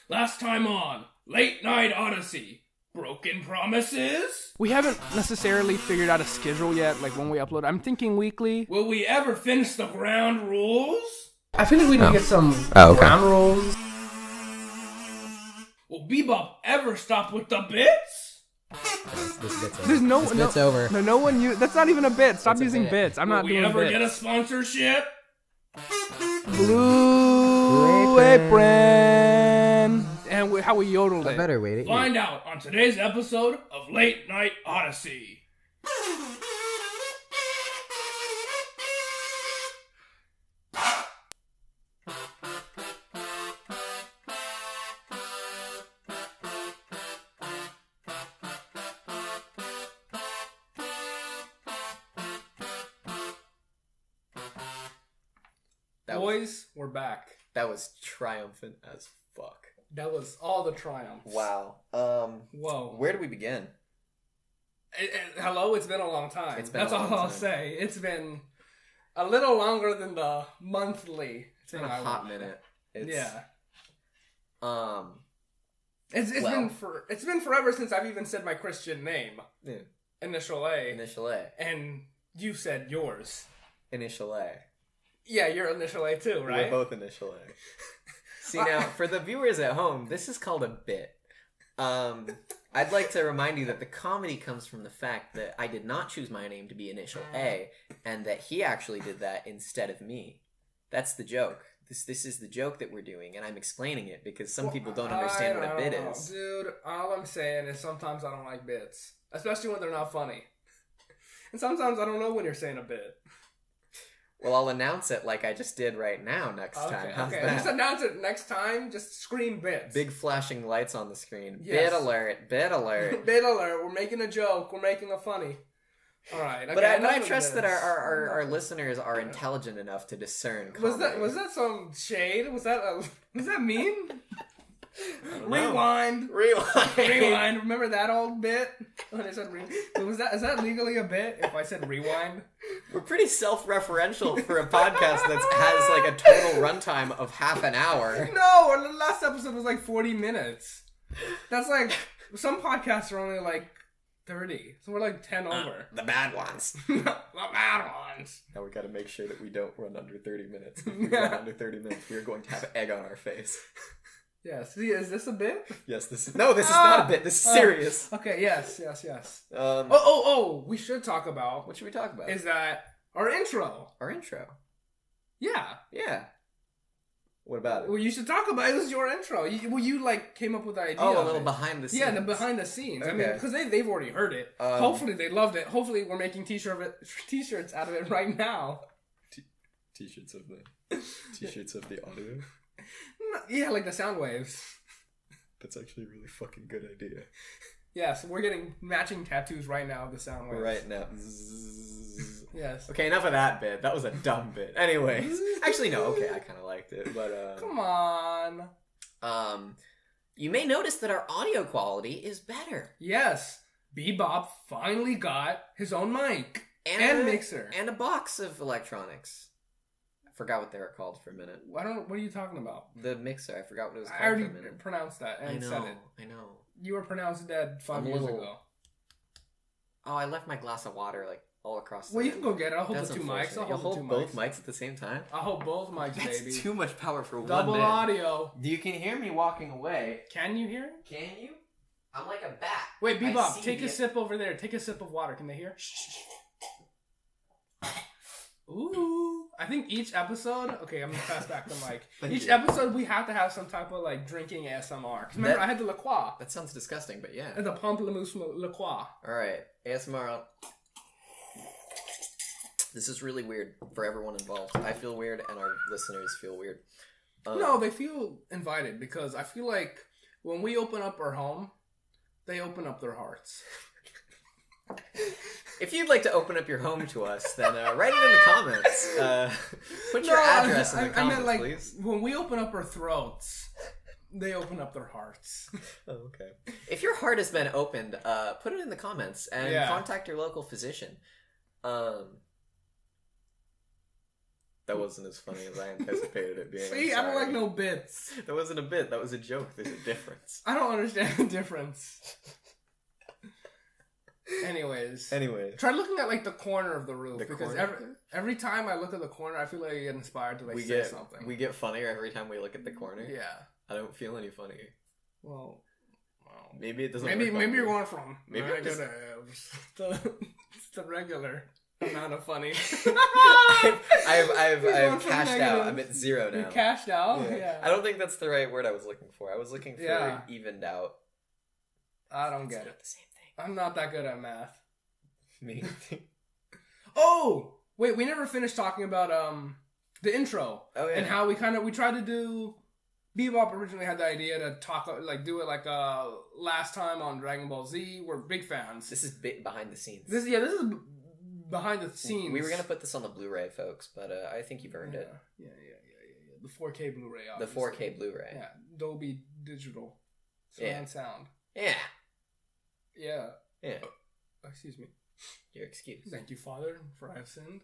Last time on Late Night Odyssey. Broken promises? We haven't necessarily figured out a schedule yet, like when we upload. I'm thinking weekly. Will we ever finish the ground rules? I feel like we need to get some okay. ground rules. Will Bebop ever stop with the bits? This bit's over. There's no This bit's over. No one that's not even a bit. Stop It's a using bit. bits. I'm Will not we doing ever bits. get a sponsorship? Blue apron. And how we yodeled I it. better wait. Find out on today's episode of Late Night Odyssey. Boys, we're back. That was triumphant as fuck. That was all the triumphs. Wow. Whoa. Where do we begin? Hello, it's been a long time. It's been That's a long all I'll time. say. It's been a little longer than the monthly It's thing been a I hot want. minute. Yeah. It's It's been forever since I've even said my Christian name. Yeah. Initial A. Initial A. And you said yours. Initial A. Yeah, you're initial A too, right? We're both initial A. See, now, for the viewers at home, this is called a bit. I'd like to remind you that the comedy comes from the fact that I did not choose my name to be initial A, and that he actually did that instead of me. That's the joke. This is the joke that we're doing, and I'm explaining it because some people don't understand what a bit is. Dude, all I'm saying is sometimes I don't like bits. Especially when they're not funny. And sometimes I don't know when you're saying a bit. Well, I'll announce it like I just did right now next time. How's that? Just announce it next time. Just scream bits. Big flashing lights on the screen. Yes. Bit alert. Bit alert. Bit alert. We're making a joke. We're making a funny. All right. Okay, But I enough of trust that this. our listeners are intelligent enough to discern comedy. Was that some shade? Was that mean? know. Rewind. Rewind. Rewind. Remember that old bit when I said is that legally a bit if I said rewind? We're pretty self-referential for a podcast that has like a total runtime of half an hour. No, the last episode was like 40 minutes. That's like some podcasts are only like 30, so we're like 10 over. The bad ones. The bad ones. Now we gotta make sure that we don't run under 30 minutes. If we run under 30 minutes, we are going to have egg on our face. Yes. See, is this a bit? Yes, this is not a bit. This is serious. Okay. Yes. We should talk about. What should we talk about? Is that our intro? Our intro. Yeah. Yeah. What about it? Well, you should talk about it. This is your intro. You like came up with the idea. Oh, a of little it. behind the scenes. Yeah, the behind the scenes. I mean, Okay. because they've already heard it. Hopefully they loved it. Hopefully we're making t-shirts out of it right now. T-shirts of the audio. Yeah, like the sound waves. That's actually a really fucking good idea. Yeah, so we're getting matching tattoos right now of the sound waves. Right now. Yes. Okay, enough of that bit. That was a dumb bit. Anyways. Actually, no. Okay, I kind of liked it. But, Come on. You may notice that our audio quality is better. Yes. Bebop finally got his own mic. And mixer. And a box of electronics. I forgot what they were called for a minute. What are you talking about? The mixer. I forgot what it was called I already for a minute. pronounced that and said it. I know. You were pronounced dead 5 years ago. Oh, I left my glass of water like all across the Well, you can go get it. I'll hold That's the two unfortunate. mics. I'll You'll hold the two both mics. mics at the same time? I'll hold both mics, That's baby. too much power for Double one man. audio. You can hear me walking away. Can you hear it? Can you? I'm like a bat. Wait, I Bebop, see take you. a sip over there. Take a sip of water. Can they hear? Ooh. I think each episode... Okay, I'm going to pass back the mic. Each episode, we have to have some type of, like, drinking ASMR. 'Cause remember, I had the La Croix. That sounds disgusting, but yeah. And the Pamplemousse La Croix. Alright, ASMR. This is really weird for everyone involved. I feel weird, and our listeners feel weird. No, they feel invited because I feel like when we open up our home, they open up their hearts. If you'd like to open up your home to us, then write it in the comments. Put your address in the comments, I meant like please. when we open up our throats, they open up their hearts. Oh, okay. If your heart has been opened, put it in the comments and contact your local physician. That wasn't as funny as I anticipated it being. See, I don't like no bits. That wasn't a bit. That was a joke. There's a difference. I don't understand the difference. Anyways. Try looking at like the corner of the roof because every time I look at the corner, I feel like I get inspired to say something. We get funnier every time we look at the corner. Yeah. I don't feel any funnier. Well, maybe it doesn't. Maybe you're going from negatives to the regular amount of funny. I've cashed out. I'm at 0 now. You cashed out? Yeah. I don't think that's the right word I was looking for. I was looking for evened out. I don't get it. The same thing. I'm not that good at math. Me. Oh! Wait, we never finished talking about the intro. Oh, yeah. And how we tried to do... Bebop originally had the idea to do it like last time on Dragon Ball Z. We're big fans. This is behind the scenes. This is behind the scenes. We were going to put this on the Blu-ray, folks, but I think you've earned it. Yeah. The 4K Blu-ray, obviously. The 4K Blu-ray. Yeah. Dolby Digital. Surround sound. Yeah. Yeah. Yeah. Oh, excuse me. Your excuse. Thank you, Father, for I have sinned.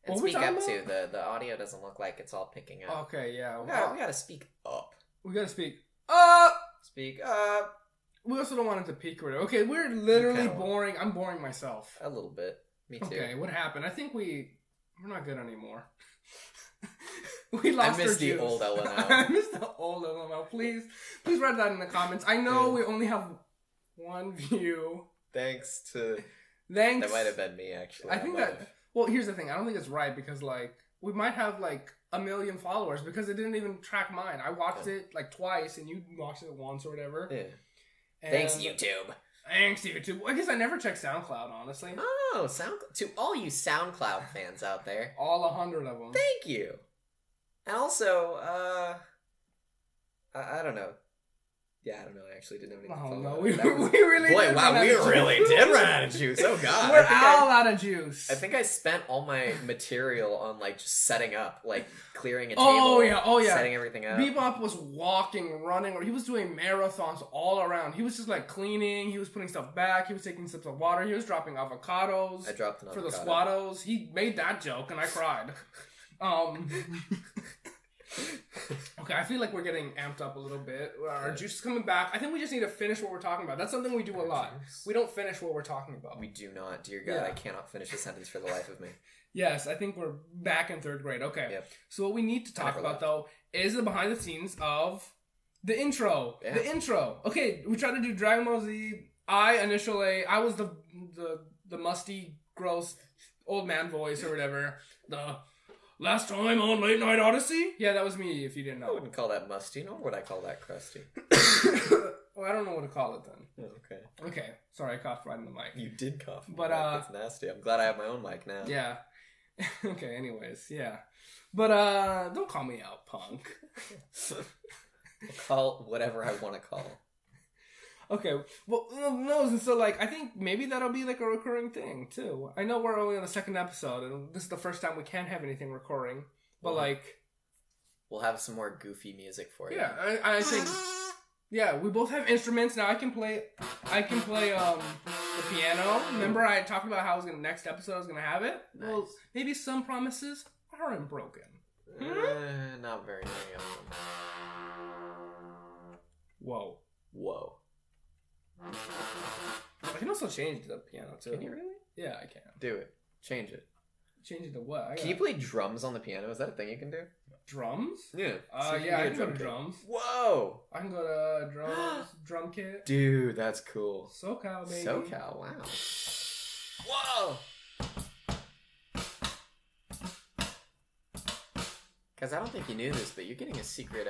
And speak up too. The audio doesn't look like it's all picking up. Okay, yeah. We gotta speak up. We gotta speak up. Speak up. We also don't want it to peak or whatever. Okay, we're literally boring. I'm boring myself. A little bit. Me too. Okay, what happened? I think we're not good anymore. We lost our juice. The old LML. I miss the old LML. Please write that in the comments. I know we only have one view. Thanks. That might have been me, actually. I think that... Well, here's the thing. I don't think it's right because, we might have, 1 million followers because it didn't even track mine. I watched it, twice, and you watched it once or whatever. Yeah. And thanks, YouTube. I guess I never checked SoundCloud, honestly. Oh, SoundCloud. To all you SoundCloud fans out there. All 100 of them. Thank you. And also, I don't know. Yeah, I don't know. I actually didn't have anything. Oh, no. We really did. Boy, wow, we really did run out of juice. Oh, God. We're all out of juice. I think I spent all my material on, just setting up, clearing a table. Oh, yeah. Setting everything up. Bebop was walking, running, or he was doing marathons all around. He was just, cleaning. He was putting stuff back. He was taking sips of water. He was dropping avocados. I dropped an avocado. For the squattos. He made that joke, and I cried. Okay, I feel like we're getting amped up a little bit. Our juice is coming back. I think we just need to finish what we're talking about. That's something we do a lot. We don't finish what we're talking about. We do not. Dear God, I cannot finish a sentence for the life of me. Yes, I think we're back in 3rd grade. Okay. Yep. So what we need to talk about, though, is the behind the scenes of the intro. Yeah. The intro. Okay, we tried to do Dragon Ball Z. Initial A. I was the musty, gross, old man voice or whatever. Last time on Late Night Odyssey? Yeah, that was me, if you didn't know. I wouldn't call that musty, nor would I call that crusty. Well, I don't know what to call it then. Oh, okay. Sorry, I coughed right in the mic. You did cough. But, that's nasty. I'm glad I have my own mic now. Yeah. Okay, anyways, yeah. But, don't call me out, punk. I'll call whatever I want to call. Okay, well, no, so, I think maybe that'll be, a recurring thing, too. I know we're only on the 2nd episode, and this is the first time we can't have anything recurring, but, we'll have some more goofy music for you. Yeah, I think, we both have instruments. Now, I can play, the piano. Remember I talked about how next episode I was going to have it? Nice. Well, maybe some promises aren't broken. Not very many of them. Whoa. I can also change the piano too. Can you really? Yeah, I can. Do it. Change it. Change it to what? Can you play drums on the piano? Is that a thing you can do? Drums? Yeah. I can go to drums. Whoa! I can go to drums, drum kit. Dude, that's cool. SoCal, baby. SoCal, wow. Whoa! Guys, I don't think you knew this, but you're getting a secret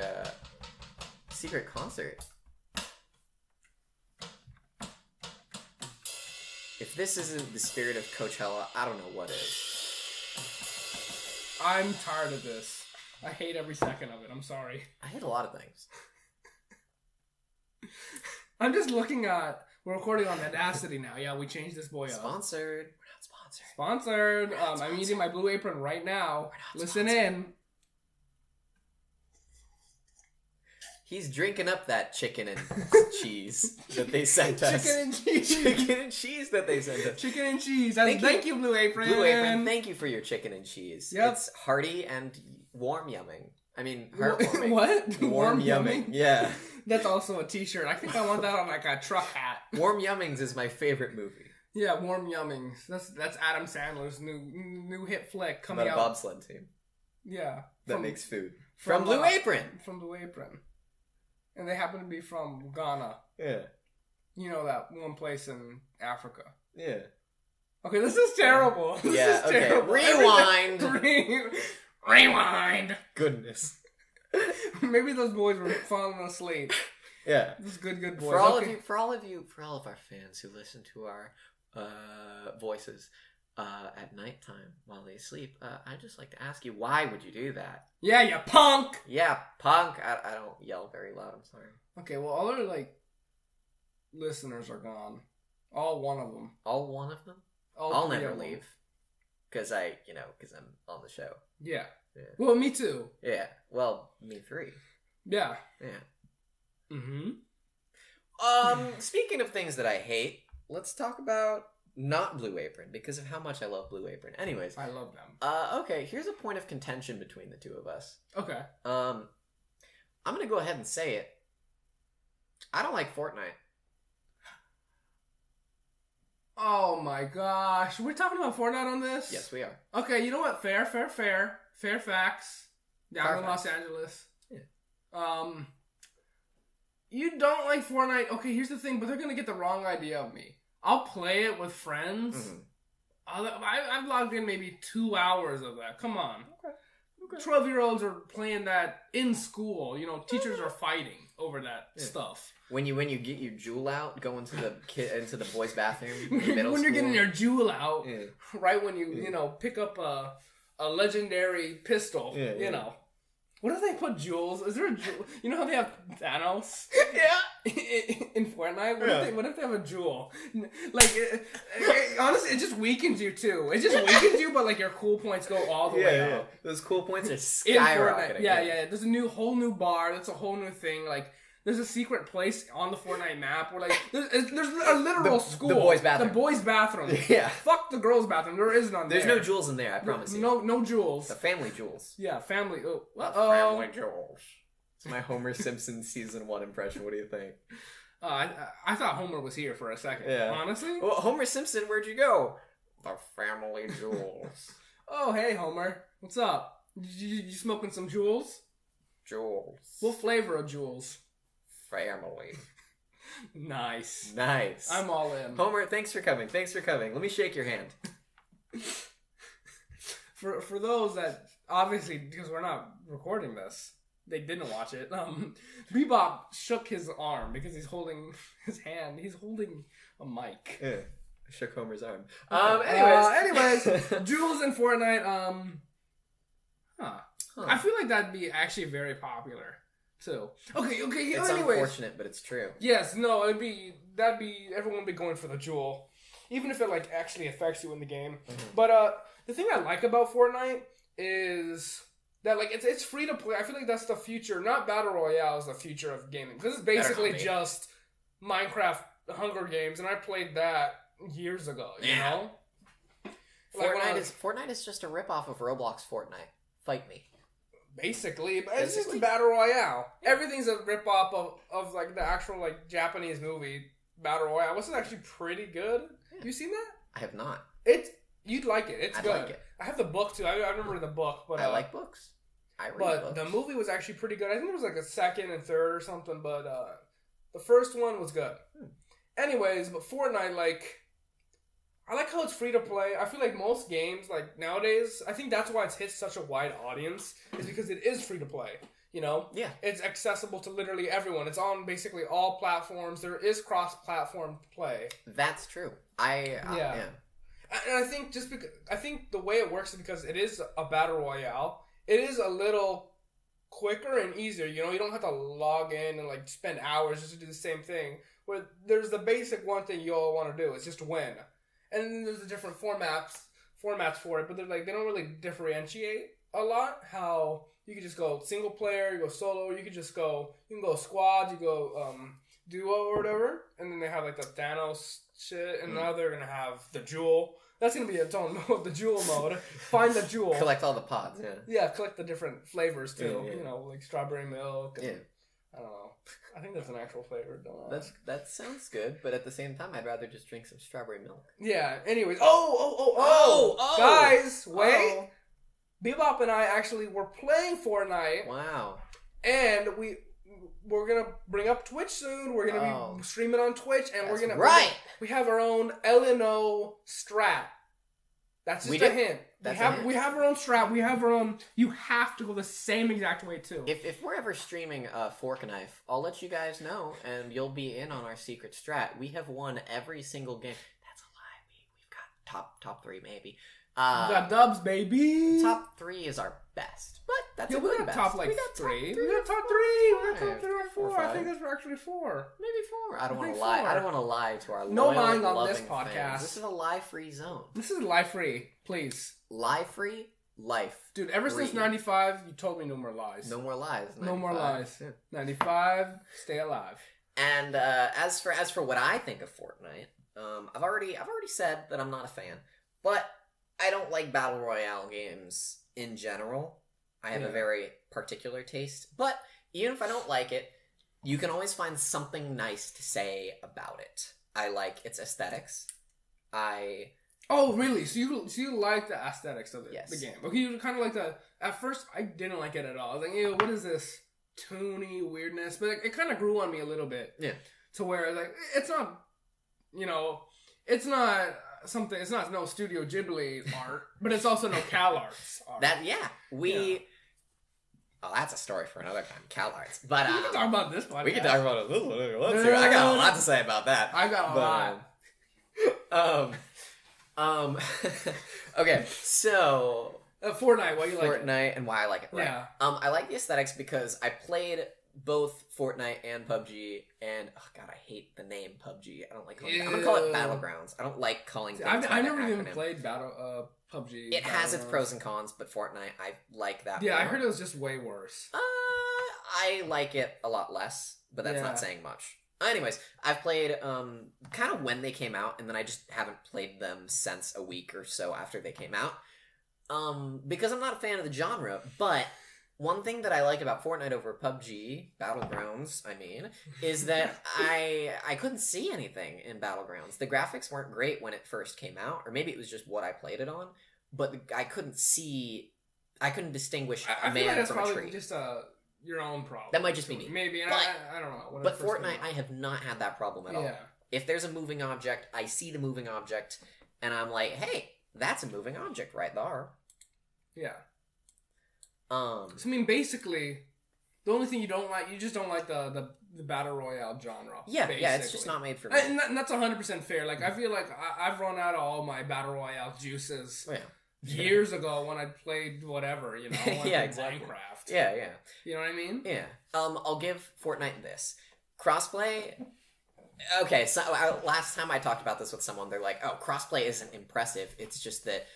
concert. If this isn't the spirit of Coachella, I don't know what is. I'm tired of this. I hate every second of it. I'm sorry. I hate a lot of things. I'm just looking at... We're recording on Audacity now. Yeah, we changed this boy up. Sponsored. We're not sponsored. Sponsored. I'm eating my Blue Apron right now. Listen in. He's drinking up that chicken and cheese that they sent us. Chicken and cheese. Chicken and cheese that they sent us. Chicken and cheese. Thank you, Blue Apron. Blue Apron, thank you for your chicken and cheese. Yep. It's hearty and warm yumming. I mean, heartwarming. What? Warm yumming. Yeah. That's also a t-shirt. I think I want that on like a truck hat. Warm Yummings is my favorite movie. Yeah, Warm Yummings. That's Adam Sandler's new hit flick coming About out. a bobsled team. Yeah. That makes food. From Blue Apron. From Blue Apron. And they happen to be from Ghana. Yeah. You know, that one place in Africa. Yeah. Okay, this is terrible. Yeah, this is okay. terrible. Rewind. Rewind. Goodness. Maybe those boys were falling asleep. Yeah. Those good boys. For all of our fans who listen to our voices at nighttime while they sleep, I'd just like to ask you, why would you do that? Yeah, you punk! Yeah, punk. I don't yell very loud, I'm sorry. Okay, well, all our, listeners are gone. All one of them. All one of them? All I'll three never of them. leave. Because I'm on the show. Yeah. Yeah. Well, me too. Yeah. Well, me three. Yeah. Yeah. Mm-hmm. Speaking of things that I hate, let's talk about not Blue Apron because of how much I love Blue Apron. Anyways. I love them. Okay, here's a point of contention between the two of us. Okay. I'm gonna go ahead and say it. I don't like Fortnite. Oh my gosh. We're talking about Fortnite on this? Yes, we are. Okay, you know what? Fair. Fairfax. Down in Fairfax. Los Angeles. Yeah. You don't like Fortnite. Okay, here's the thing, but they're gonna get the wrong idea of me. I'll play it with friends. Mm-hmm. I've logged in maybe 2 hours of that. Come on. Okay. 12-year-olds are playing that in school. You know, teachers are fighting over that stuff. When you get your jewel out, go into the boys' bathroom. In middle When you're getting school. your jewel out, Yeah. right when you pick up a legendary pistol. Yeah, you know. What if they put jewels? Is there a jewel? You know how they have Thanos? Yeah. In Fortnite? What if they have a jewel? Honestly, it just weakens you too. It just weakens you, but your cool points go all the way up. Those cool points are In skyrocketing. Fortnite. Yeah. There's a whole new bar. That's a whole new thing. There's a secret place on the Fortnite map where there's a literal school. The boys' bathroom. The boys' bathroom. Yeah. Fuck the girls' bathroom. There is none. There's no jewels in there. I promise you. No jewels. The family jewels. Yeah, family. Family jewels. It's my Homer Simpson season 1 impression. What do you think? I thought Homer was here for a second. Yeah. Honestly. Well, Homer Simpson, where'd you go? The family jewels. Oh, hey Homer. What's up? You smoking some jewels? Jewels. What flavor of jewels? Family. Nice. I'm all in. Homer, thanks for coming. Let me shake your hand. For those that obviously, because we're not recording this, they didn't watch it. Bebop shook his arm because he's holding his hand. He's holding a mic. Yeah. I shook Homer's arm. Anyways, jewels in Fortnite. I feel like that'd be actually very popular. too. Okay. It's anyways. Unfortunate, but it's true. Yes, no, everyone would be going for the jewel, even if it actually affects you in the game. Mm-hmm. But the thing I like about Fortnite is that it's free to play. I feel like that's the future. Not battle royale is the future of gaming, because it's basically just Minecraft Hunger Games, and I played that years ago. You know. Fortnite is just a ripoff of Roblox Fortnite. Fight me. Basically, but it's just a battle royale. Everything's a ripoff of the actual Japanese movie Battle Royale. This is actually pretty good. Yeah. You seen that? I have not. You'd like it. It's good. Like it. I have the book too. I remember the book, but I like books. I read books. But the movie was actually pretty good. I think there was a second and third or something, but the first one was good. Anyways, but Fortnite, I like how it's free to play. I feel like most games, nowadays, I think that's why it's hit such a wide audience, is because it is free to play. You know? Yeah. It's accessible to literally everyone. It's on basically all platforms. There is cross-platform play. That's true. Yeah. And I think I think the way it works is because it is a battle royale. It is a little quicker and easier. You know, you don't have to log in and spend hours just to do the same thing. Where there's the basic one thing you all want to do. It's just win. And then there's the different formats for it, but they're they don't really differentiate a lot how you can just go single player, you go solo, you can go squad, you go duo or whatever, and then they have like the Thanos shit, and now they're gonna have the jewel. That's gonna be its own mode, the jewel mode. Find the jewel. Collect all the pods, yeah. Yeah, collect the different flavors too. Yeah. You know, like strawberry milk. And, Yeah. I don't know. I think that's an actual flavor. Don't know. That sounds good, but at the same time, I'd rather just drink some strawberry milk. Yeah. Anyways. Oh! Guys, wait. Oh. Bebop and I actually were playing Fortnite. Wow. And we're gonna bring up Twitch soon. We're gonna be streaming on Twitch, and we have our own LNO strat. That's just a hint. We have our own strat. We have our own. You have to go the same exact way too. If we're ever streaming Fork and Knife, I'll let you guys know, and you'll be in on our secret strat. We have won every single game. That's a lie. We've got top 3 maybe. We got dubs, baby. Top 3 is our best, but that's a good best. Top 3. We got top 3. We got top 3 or 4. I think that's actually 4. Maybe 4. I don't want to lie. I don't want to lie to our no loyal, lying on this podcast. Fans. This is a lie-free zone. This is lie-free, please. Lie-free, life. Dude, ever since 95, you told me no more lies. No more lies. 95. No more lies. Yeah. 95, stay alive. And as for what I think of Fortnite, I've already said that I'm not a fan, but I don't like battle royale games in general. I have a very particular taste, but even if I don't like it, you can always find something nice to say about it. I like its aesthetics. Oh, really? So you like the aesthetics of the game? Okay, you kind of like the. At first, I didn't like it at all. I was like, ew, what is this toony weirdness? But it kind of grew on me a little bit. Yeah. To where like it's not, it's not something. It's not no Studio Ghibli art, but it's also no Cal Arts art. Oh, that's a story for another time, Cal Arts. But we can talk about this podcast. We can talk about it this one. Let's hear. I got a lot to say about that. I got a lot. Okay, so Fortnite, why you like it? Fortnite and why I like it. Right? Yeah. I like the aesthetics because I played both Fortnite and PUBG, and oh god, I hate the name PUBG. I don't like calling it. I'm gonna call it Battlegrounds. I don't like calling things. I've never even played PUBG. It has its pros and cons, but Fortnite, I like that. Yeah, more. I heard it was just way worse. I like it a lot less, but that's not saying much. Anyways, I've played kind of when they came out, and then I just haven't played them since a week or so after they came out. Because I'm not a fan of the genre, but one thing that I like about Fortnite over PUBG, Battlegrounds, is that I couldn't see anything in Battlegrounds. The graphics weren't great when it first came out, or maybe it was just what I played it on, but I couldn't distinguish a man from a tree. Just your own problem. That might just be me. Maybe, but, I don't know. But Fortnite, I have not had that problem at all. Yeah. If there's a moving object, I see the moving object, and I'm like, hey, that's a moving object right there. Yeah. So, basically, the only thing you just don't like the battle royale genre. Yeah, basically. Yeah, it's just not made for me. And that's 100% fair. Like, I feel like I've run out of all my battle royale juices. Years ago when I played whatever, yeah, exactly. Minecraft. Yeah. You know what I mean? Yeah. I'll give Fortnite this. Crossplay. Okay, so last time I talked about this with someone, they're like, oh, crossplay isn't impressive. It's just that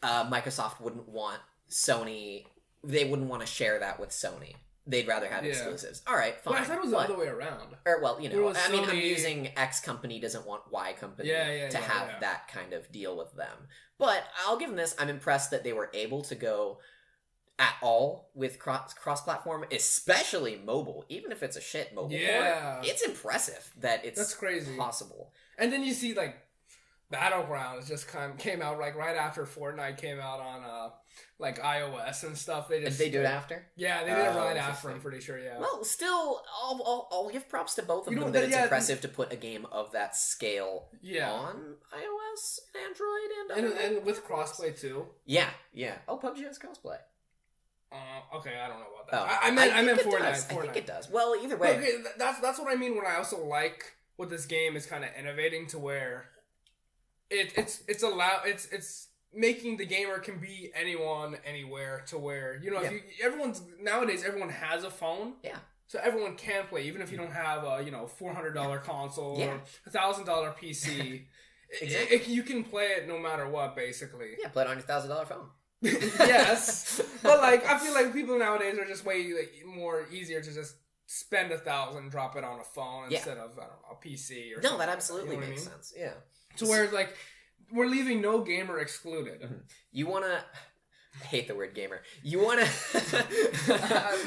Microsoft wouldn't want Sony, they wouldn't want to share that with Sony. They'd rather have exclusives. All right, fine. Well, I thought it was the other way around. Or, well, I'm using X company doesn't want Y company to have that kind of deal with them. But I'll give them this. I'm impressed that they were able to go at all with cross-platform, especially mobile. Even if it's a shit mobile port, it's impressive that it's possible. And then you see, like, Battlegrounds just came out like right after Fortnite came out on like iOS and stuff. Did they do it after? Yeah, they did it right after. I'm pretty sure. Yeah. Well, still, I'll give props to both of them. That it's impressive to put a game of that scale on iOS and Android and with crossplay too. Yeah. Oh, PUBG has crossplay. Okay, I don't know about that. I meant Fortnite. I think it does. Well, either way, okay, that's what I mean when I also like what this game is kind of innovating to where. It's making the gamer can be anyone, anywhere, to where nowadays everyone has a phone. Yeah. So everyone can play, even if you don't have a $400 console or $1,000 PC. Exactly. You can play it no matter what, basically. Yeah, play it on your $1,000 phone. Yes, but like I feel like people nowadays are just way more easier to just spend $1,000, drop it on a phone instead of a PC or something. No, that absolutely makes sense. Yeah. So where like we're leaving no gamer excluded. Mm-hmm. You wanna. I hate the word gamer. You wanna.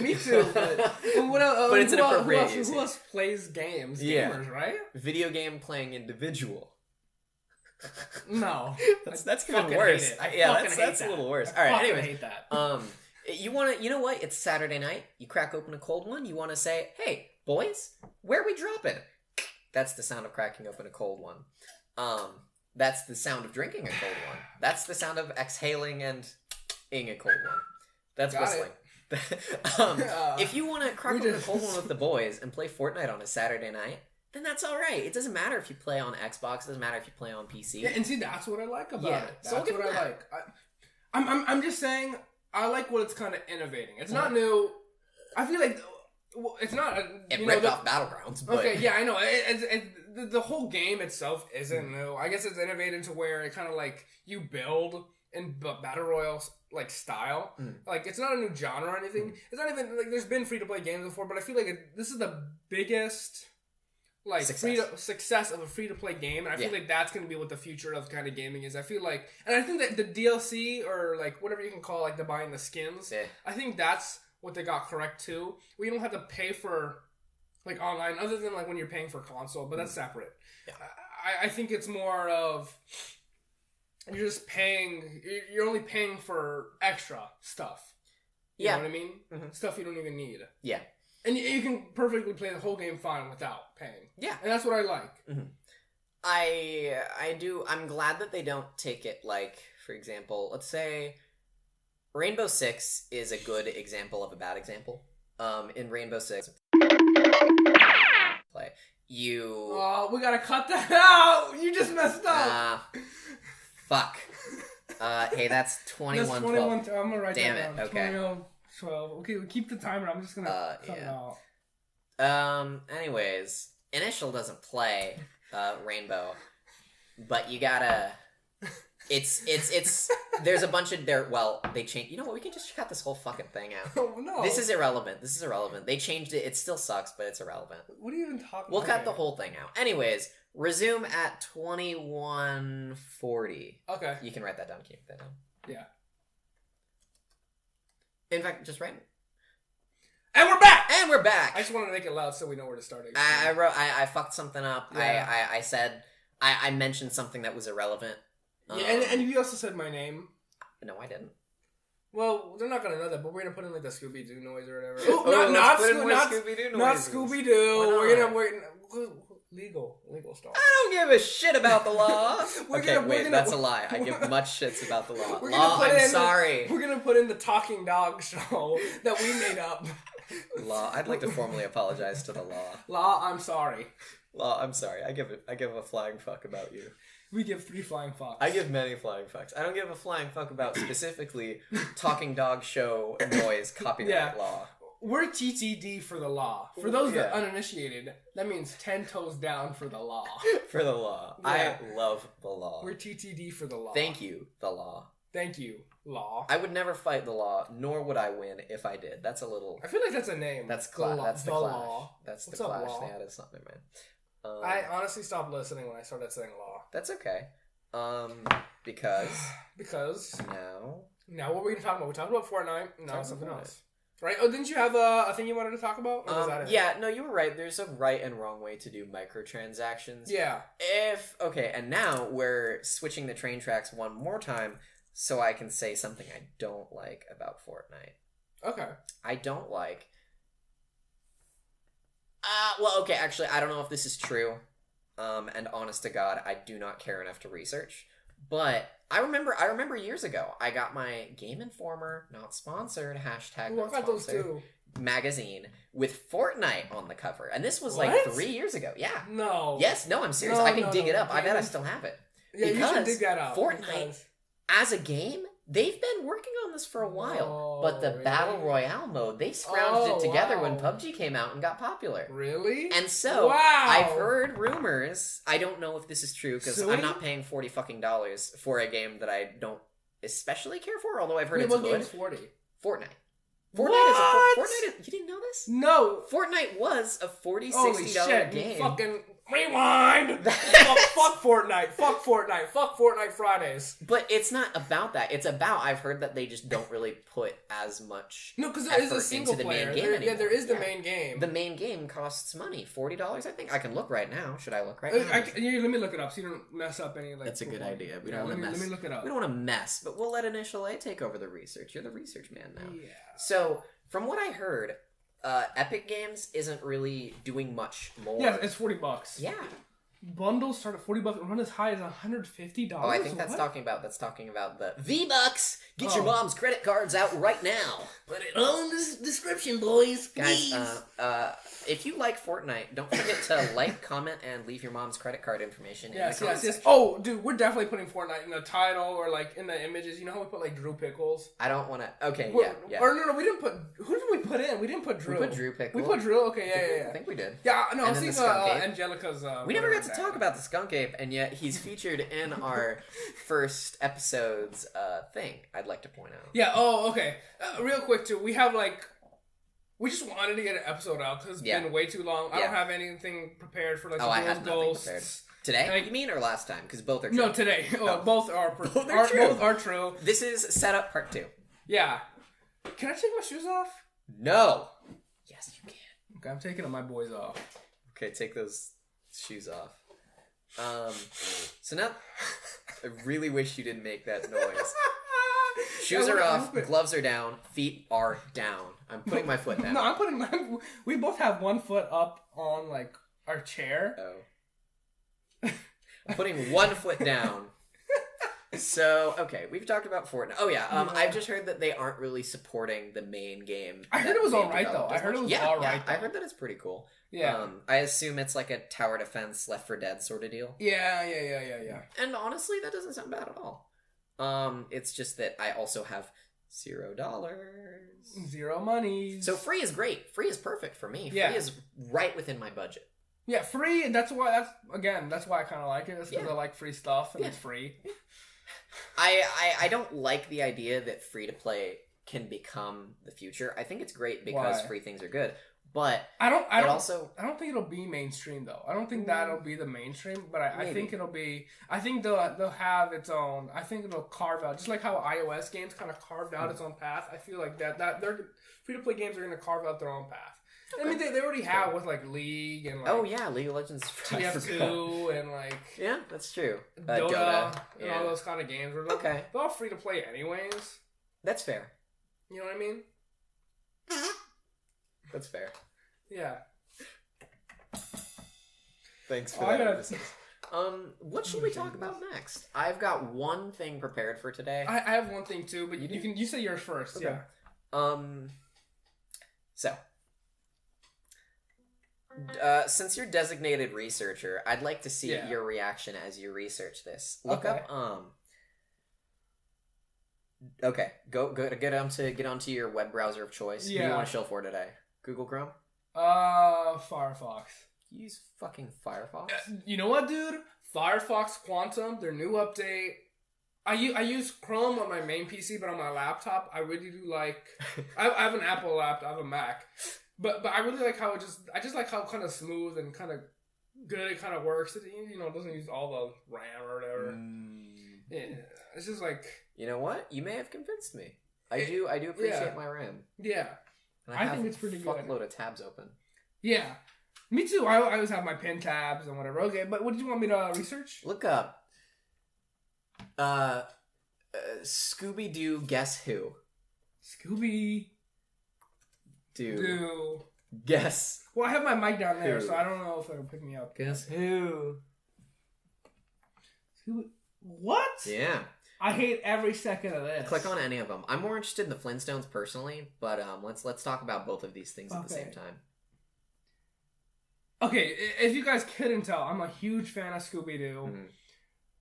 Me too, but it's an appropriate who else plays games? Gamers, right? Video game playing individual. No, that's even worse. That's a little worse. All right, anyways, hate that. You know what? It's Saturday night. You crack open a cold one. You want to say, "Hey, boys, where are we dropping?" That's the sound of cracking open a cold one. That's the sound of drinking a cold one. That's the sound of exhaling and ing a cold one. That's whistling. If you want to crack open a cold one with the boys and play Fortnite on a Saturday night, then that's all right. It doesn't matter if you play on Xbox. It doesn't matter if you play on PC. Yeah, and see, that's what I like about it. That's what I like. I'm just saying, I like what it's kind of innovating. It's not new. I feel like it's not. It ripped off Battlegrounds. But... Okay, yeah, I know. The whole game itself isn't new. I guess it's innovating to where it kind of like you build in battle royale like style. Like it's not a new genre or anything. It's not even like there's been free to play games before, but I feel like this is the biggest like success of a free to play game, and I feel like that's going to be what the future of kind of gaming is. I feel like, and I think that the DLC or like whatever you can call like the buying the skins, I think that's what they got correct too. We don't have to pay for like online, other than like when you're paying for console, but that's separate. Yeah. I think it's more of you're just paying. You're only paying for extra stuff. You know what I mean? Mm-hmm. Stuff you don't even need. Yeah. And you can perfectly play the whole game fine without paying. Yeah. And that's what I like. Mm-hmm. I do. I'm glad that they don't take it like, for example, let's say Rainbow Six is a good example of a bad example. In Rainbow Six, play you. Oh, we gotta cut that out. You just messed up. Fuck. Hey, that's 21. That's 21. I'm gonna write Damn that down. it. Okay. 12. Okay, we keep the timer. I'm just gonna cut it out. Anyways, Initial doesn't play Rainbow, but you gotta. It's. There's a bunch of there. Well, they changed. You know what? We can just cut this whole fucking thing out. Oh no! This is irrelevant. They changed it. It still sucks, but it's irrelevant. What are you even talking about? We'll cut the whole thing out. Anyways, resume at 21:40. Okay. You can write that down. Can you write that down? Yeah. In fact, just write it. And we're back! I just wanted to make it loud so we know where to start. I fucked something up. Yeah. I said... I mentioned something that was irrelevant. Yeah, and you also said my name. No, I didn't. Well, they're not going to know that, but we're going to put in like the Scooby-Doo noise or whatever. Not Scooby-Doo noise. Not Scooby-Doo. We're going to... Legal stuff. I don't give a shit about the law. That's a lie. I give much shits about the law. I'm sorry. We're gonna put in the Talking Dog show that we made up. Law, I'd like to formally apologize to the law. Law, I'm sorry. Law, I'm sorry. I give a flying fuck about you. We give 3 flying fucks. I give many flying fucks. I don't give a flying fuck about specifically Talking Dog show noise copyright law. We're TTD for the law. For those that are uninitiated, that means 10 toes down for the law. For the law. Yeah. I love the law. We're TTD for the law. Thank you, the law. Thank you, law. I would never fight the law, nor would I win if I did. That's a little... I feel like that's a name. That's the Clash. That's the Clash. They added something, man. I honestly stopped listening when I started saying law. That's okay. Because... Now what were we talking about? We talked about Fortnite. No, something else. Right? Oh, didn't you have a thing you wanted to talk about? Or was that it? Yeah, no, you were right. There's a right and wrong way to do microtransactions. Yeah. And now we're switching the train tracks one more time so I can say something I don't like about Fortnite. Okay. I don't like... okay, actually, I don't know if this is true. And honest to God, I do not care enough to research. But I remember years ago, I got my Game Informer, not sponsored, hashtag not sponsored, those too. Magazine with Fortnite on the cover. And this was like 3 years ago. Yeah. No. Yes, no, I'm serious. I can dig it up. I bet I still have it. Yeah, you should dig that up. Fortnite, as a game, they've been working on this for a while. But the Battle Royale mode, they scrounged it together when PUBG came out and got popular. Really? And so, I've heard rumors. I don't know if this is true, because I'm not paying $40 for a game that I don't especially care for, although I've heard it's what good. game's 40? Fortnite. Fortnite You didn't know this? No. Fortnite was a $40, Holy $60 shit, game. Fucking rewind. Fuck Fortnite. Fuck Fortnite. Fuck Fortnite Fridays. But it's not about that. It's about, I've heard that they just don't really put as much because there is a single into the player. main game anymore. Yeah, there is the main game. The main game costs money. $40, I think. I can look right now. Should I look right now? Let me look it up so you don't mess up any, like... That's a good idea. We don't want to mess. Let me look it up. We don't want to mess, but we'll let Initial A take over the research. You're the research man now. Yeah. So, from what I heard, Epic Games isn't really doing much more. Yeah, it's $40. Yeah. Bundles start at $40 and run as high as $150. Oh, I think that's talking about the V-Bucks. Get your mom's credit cards out right now. Put it on the description, boys. Guys, if you like Fortnite, don't forget to like, comment, and leave your mom's credit card information in the comment section. Oh, dude, we're definitely putting Fortnite in the title or like in the images. You know how we put like Drew Pickles? I don't want to. Okay, yeah. Or no, we didn't put. Who did we put in? We didn't put Drew. We put Drew Pickles. We put Drew. Okay, yeah. I think we did. Yeah, no, I was thinking thinking Angelica's. We never got to talk about the Skunk Ape, and yet he's featured in our first episode's thing. I'd like to point out. Yeah. Oh, okay. Real quick too. We have like. We just wanted to get an episode out because it's been way too long. I don't have anything prepared for like I had ghosts. Prepared. Today? Like, you mean, or last time? Because both are true. No, today. Both are true. Both are true. This is setup part 2. Yeah. Can I take my shoes off? No. Yes, you can. Okay, I'm taking my boys off. Okay, take those shoes off. So now, I really wish you didn't make that noise. Shoes are off, gloves are down, feet are down. I'm putting my foot down. No, I'm putting my... We both have one foot up on, like, our chair. Oh. I'm putting one foot down. So, okay, we've talked about Fortnite. Oh, yeah, I've just heard that they aren't really supporting the main game. I heard it was alright, though. I heard it was alright, I heard that it's pretty cool. Yeah. I assume it's like a tower defense, Left 4 Dead sort of deal. Yeah. And honestly, that doesn't sound bad at all. It's just that I also have $0. Zero money. So free is great. Free is perfect for me. Yeah. Free is right within my budget. Yeah, free, and that's why I kind of like it. It's because I like free stuff, and it's free. I don't like the idea that free-to-play can become the future. I think it's great because free things are good. But I don't think it'll be mainstream though. I don't think that'll be the mainstream, but I think it'll be. I think they'll have its own. I think it'll carve out, just like how iOS games kind of carved out its own path. I feel like that their free to play games are going to carve out their own path. Okay. I mean, they already have with like League and like League of Legends, TF2 and like that's true. Dota and all those kind of games. They're all free to play anyways. That's fair. You know what I mean? That's fair. Yeah. Thanks for that. What should we talk about next? I've got one thing prepared for today. I have one thing too, but you say yours first. Okay. Yeah. So, since you're designated researcher, I'd like to see your reaction as you research this. Look up Okay, get onto your web browser of choice. Yeah. What do you want to show for today? Google Chrome? Firefox. Use fucking Firefox? You know what, dude? Firefox Quantum, their new update. I use Chrome on my main PC, but on my laptop, I really do like... I have an Apple laptop, I have a Mac. But I really like how I just like how kind of smooth and kind of good it kind of works. It, it doesn't use all the RAM or whatever. Yeah, it's just like... You know what? You may have convinced me. I do appreciate my RAM. Yeah. And I think it's pretty good. Fuckload of tabs open. Yeah. Me too. I always have my pin tabs and whatever. Okay, but what did you want me to research? Look up Scooby-Doo Guess Who. Scooby-Doo. Guess. Well, I have my mic down there, so I don't know if it'll pick me up. Guess who? What? Yeah. I hate every second of this. Click on any of them. I'm more interested in the Flintstones personally, but let's talk about both of these things at the same time. Okay, if you guys couldn't tell, I'm a huge fan of Scooby-Doo. Mm-hmm.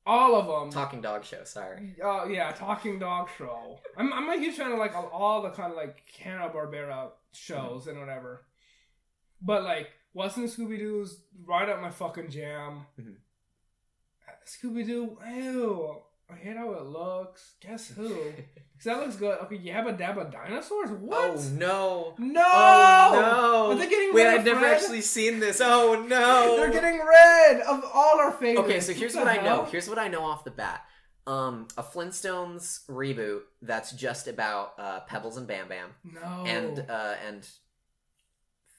All of them. Talking Dog Show, sorry. Oh, yeah, Talking Dog Show. I'm a huge fan of, like, all the kind of, like, Hanna-Barbera shows and whatever. But, like, What's in Scooby-Doo's right up my fucking jam. Mm-hmm. Scooby-Doo, ew. I hate how it looks. Guess who? Because that looks good. Okay, Yabba Dabba Dinosaurs? What? Oh, no. No! Oh, no. Are they getting Wait, rid I've of never Fred? actually seen this. Oh, no. They're getting rid of all our favorites. Okay, so here's what I know. Here's what I know off the bat. A Flintstones reboot that's just about Pebbles and Bam Bam. No. And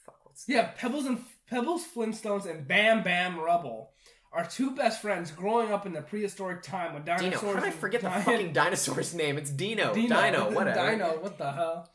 fuck, what's that? Yeah, Pebbles, Flintstones, and Bam Bam Rubble are two best friends growing up in the prehistoric time when dinosaurs. Dino. How did I forget the fucking dinosaur's name? It's Dino. Dino, whatever. Dino, what the hell?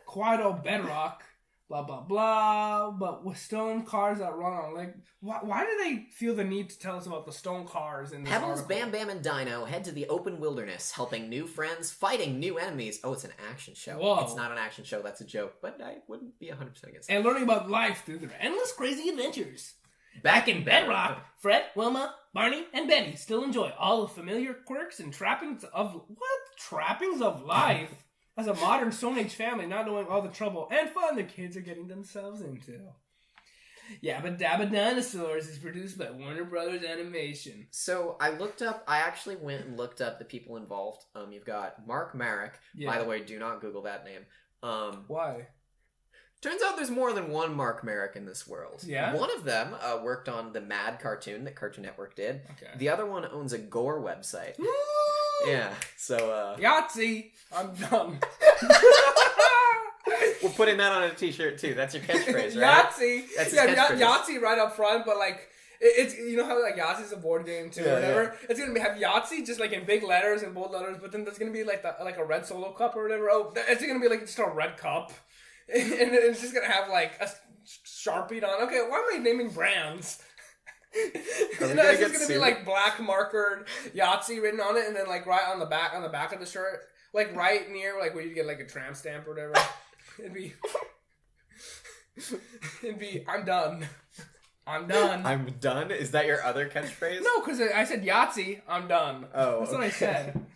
Quado Bedrock, blah blah blah. But with stone cars that run on like, why do they feel the need to tell us about the stone cars in this Pebbles, article? Bam Bam, and Dino head to the open wilderness, helping new friends, fighting new enemies. Oh, it's an action show. Whoa. It's not an action show. That's a joke. But I wouldn't be 100% against it. And learning about life through their endless crazy adventures. Back in Bedrock, Fred, Wilma, Barney, and Betty still enjoy all the familiar quirks and trappings of life as a modern Stone Age family, not knowing all the trouble and fun the kids are getting themselves into. Yabba Dabba Dinosaurs is produced by Warner Brothers Animation. So I actually went and looked up the people involved. You've got Mark Marek. Yeah. By the way, do not Google that name. Why? Turns out there's more than one Mark Marek in this world. Yeah? One of them worked on the Mad cartoon that Cartoon Network did. Okay. The other one owns a gore website. Woo! Yeah, so... Yahtzee! I'm done. We're putting that on a t-shirt too. That's your catchphrase, right? Yahtzee! That's his catchphrase. Yahtzee right up front, but like... It's you know how like Yahtzee's a board game too, or whatever. Yeah. It's gonna have Yahtzee just like in big letters and bold letters, but then there's gonna be like a red Solo cup or whatever. Oh, it's gonna be like just a red cup. And it's just gonna have like a Sharpie on. Okay, why am I naming brands? It's just gonna be like black markered Yahtzee written on it, and then like right on the back of the shirt, like right near like where you get like a tramp stamp or whatever. It'd be I'm done. I'm done. I'm done? Is that your other catchphrase? No, because I said Yahtzee. I'm done. Oh, that's what I said.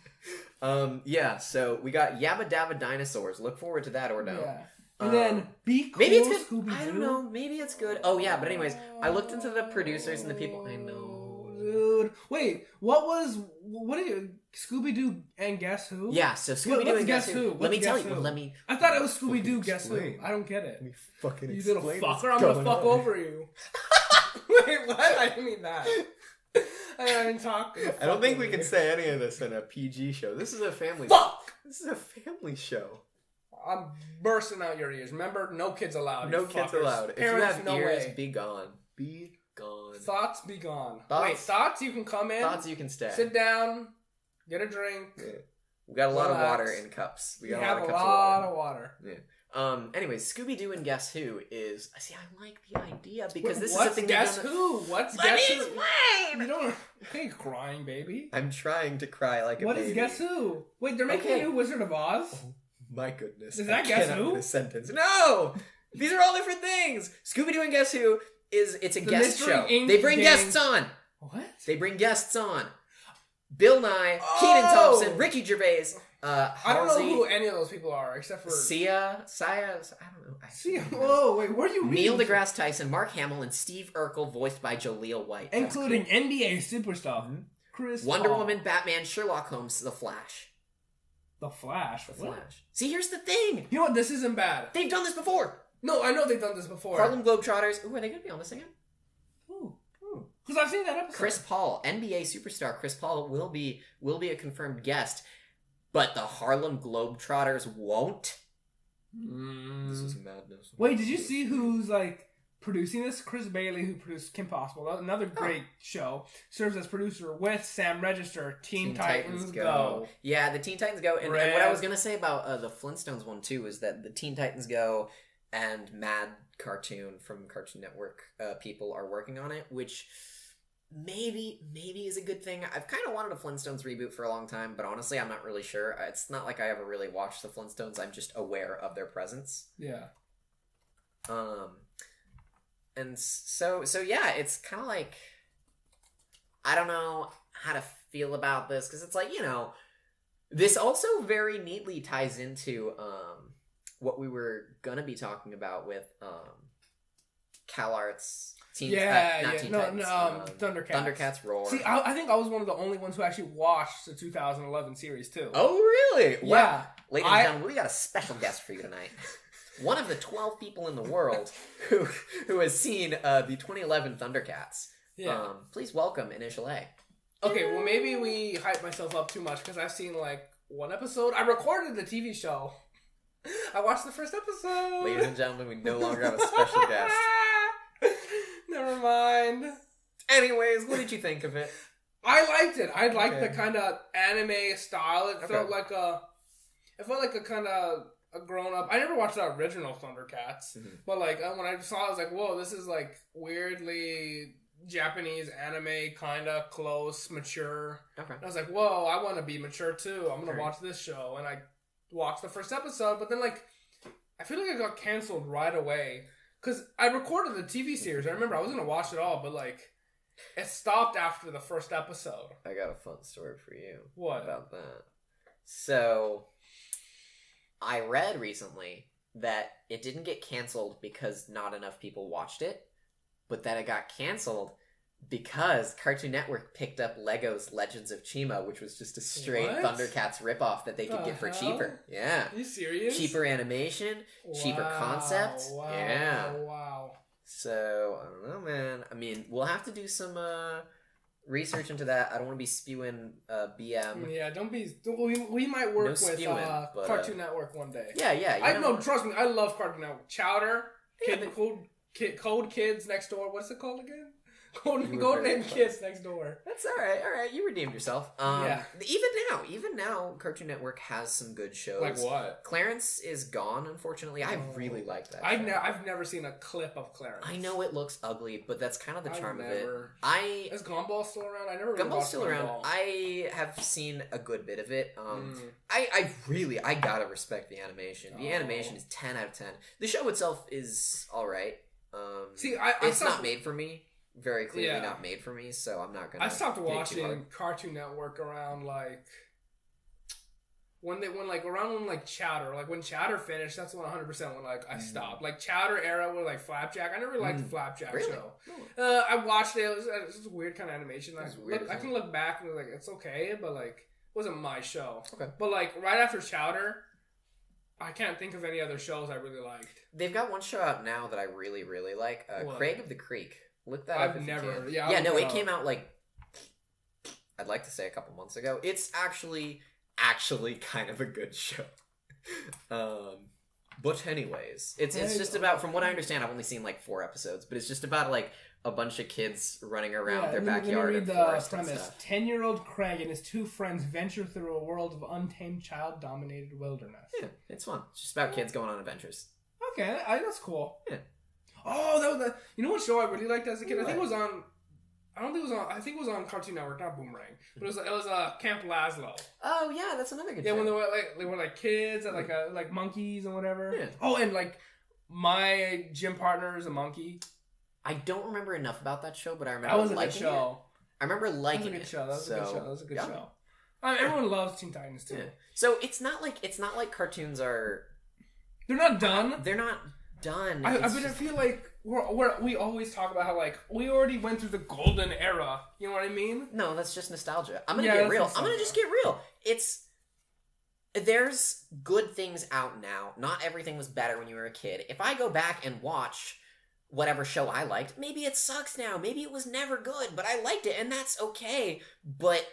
Yeah. So we got Yabba Dabba Dinosaurs. Look forward to that or no. Yeah. And then Be Cool, maybe it's good. Scooby-Doo. I don't know. Maybe it's good. Oh yeah, but anyways, I looked into the producers and the people. I know, dude. Wait, what are you? Scooby-Doo and Guess Who? Yeah, so Scooby-Doo and Guess Who. Let me tell you. Let me. I thought it was Scooby-Doo. Guess Who? I don't get it. Let me fucking you little fucker! I'm gonna fuck over you. Wait, what? I didn't mean that. I didn't talk. I don't think we can say any of this in a PG show. This is a family. Fuck! This is a family show. I'm bursting out your ears. Remember, no kids allowed. No kids allowed. Parents, if you have ears, be gone. Be gone. Thoughts, be gone. Thoughts, wait, thoughts, you can come in. Thoughts, you can stay. Sit down, get a drink. Yeah. We got a lot of water in cups. We have a lot of water. Yeah. Anyways, Scooby-Doo and Guess Who is... See, I like the idea because this is a thing... Guess Who? What's Let Guess me Who? explain! You don't... Okay, crying, baby. I'm trying to cry like a baby. What is Guess Who? Wait, they're making a new Wizard of Oz? Oh, my goodness. Is that Guess Who? This sentence. No! These are all different things! Scooby-Doo and Guess Who it's a guest show. They bring guests on. What? They bring guests on. Bill Nye, Kenan Thompson, Ricky Gervais... I don't know who any of those people are, except for... Saya, I don't know. Sia? Whoa, wait, where are you reading? Neil deGrasse Tyson, Mark Hamill, and Steve Urkel, voiced by Jaleel White. Including NBA superstar Chris Wonder Woman, Batman, Sherlock Holmes, The Flash. The Flash? The Flash. See, here's the thing. You know what? This isn't bad. They've done this before. No, I know they've done this before. Harlem Globetrotters. Ooh, are they going to be on this again? Because I've seen that episode. Chris Paul, NBA superstar Chris Paul will be a confirmed guest. But the Harlem Globetrotters won't? This is madness. Wait, did you see who's, producing this? Chris Bailey, who produced Kim Possible. Another great show. Serves as producer with Sam Register, Teen Titans Go. Yeah, the Teen Titans Go. And what I was going to say about the Flintstones one, too, is that the Teen Titans Go and Mad cartoon from Cartoon Network people are working on it, which... Maybe is a good thing. I've kind of wanted a Flintstones reboot for a long time, but honestly, I'm not really sure. It's not like I ever really watched the Flintstones. I'm just aware of their presence. Yeah. And so yeah, it's kind of like, I don't know how to feel about this, because it's like, this also very neatly ties into what we were gonna be talking about with CalArts. Thundercats. Thundercats Roar. See, I think I was one of the only ones who actually watched the 2011 series too. Oh, really? Yeah. Wow. Ladies and gentlemen, we got a special guest for you tonight. One of the 12 people in the world who has seen the 2011 Thundercats. Yeah. Please welcome Initial A. Okay, well maybe we hype myself up too much because I've seen like one episode. I recorded the TV show. I watched the first episode. Ladies and gentlemen, we no longer have a special guest. Never mind. Anyways, what did you think of it? I liked it. I liked the kind of anime style. It felt like a kind of a grown up. I never watched the original Thundercats, but like when I saw it, I was like, whoa, this is like weirdly Japanese anime, kind of close, mature. Okay. And I was like, whoa, I want to be mature too. I'm gonna watch this show, and I watched the first episode, but then like I feel like it got canceled right away. Because I recorded the TV series. I remember I was going to watch it all, but, like, it stopped after the first episode. I got a fun story for you. What? About that. So, I read recently that it didn't get canceled because not enough people watched it, but that it got canceled because Cartoon Network picked up Lego's Legends of Chima, which was just a straight Thundercats ripoff that they could get for cheaper. Yeah. Are you serious? Cheaper animation, cheaper concept. Wow. Yeah. Wow. So, I don't know, man. I mean, we'll have to do some research into that. I don't want to be spewing BM. Yeah, don't be... We might work with Cartoon Network one day. Yeah. I know, trust me, I love Cartoon Network. Chowder, Code Kids Next Door. What's it called again? Go name Kids Next Door. That's all right. You redeemed yourself. Yeah. Even now, Cartoon Network has some good shows. Like what? Clarence is gone, unfortunately. I really like that. I've never seen a clip of Clarence. I know it looks ugly, but that's kind of the charm of it. Is Gumball still around? I never really Gumball's still around. I have seen a good bit of it. I gotta respect the animation. The animation is 10 out of 10. The show itself is all right. It's not made for me. Very clearly not made for me, so I'm not gonna. I stopped watching Cartoon Network around when Chowder, like when Chowder finished. That's when 100% when I stopped. Like Chowder era with like Flapjack. I never liked the Flapjack show. I watched it. It was a weird kind of animation. I can look back and like it's okay, but like it wasn't my show. Okay. But like right after Chowder, I can't think of any other shows I really liked. They've got one show out now that I really, really like. Craig of the Creek. Look that up. I've never. It came out like I'd like to say a couple months ago. It's actually kind of a good show. But anyways, it's just about, from what I understand, I've only seen like 4 episodes, but it's just about like a bunch of kids running around their backyard and forest and stuff. 10-year-old Craig and his 2 friends venture through a world of untamed child-dominated wilderness. Yeah, it's fun. It's just about kids going on adventures. Okay, that's cool. Yeah. Oh, that was you know what show I really liked as a kid? I think it was on Cartoon Network, not Boomerang. But it was Camp Lazlo. Oh yeah, that's another good show. Yeah, when they were like kids and like monkeys and whatever. Yeah. Oh, and like my gym partner is a monkey. I don't remember enough about that show, but I remember liking it. That was a good show. I remember liking it. That was a good show. Everyone loves Teen Titans too. Yeah. So it's not like cartoons are. They're not done. They're not done. I feel like we always talk about how like we already went through the golden era. You know what I mean? No, that's just nostalgia. I'm gonna get real. Nostalgia. I'm gonna just get real. There's good things out now. Not everything was better when you were a kid. If I go back and watch whatever show I liked, maybe it sucks now. Maybe it was never good, but I liked it, and that's okay. But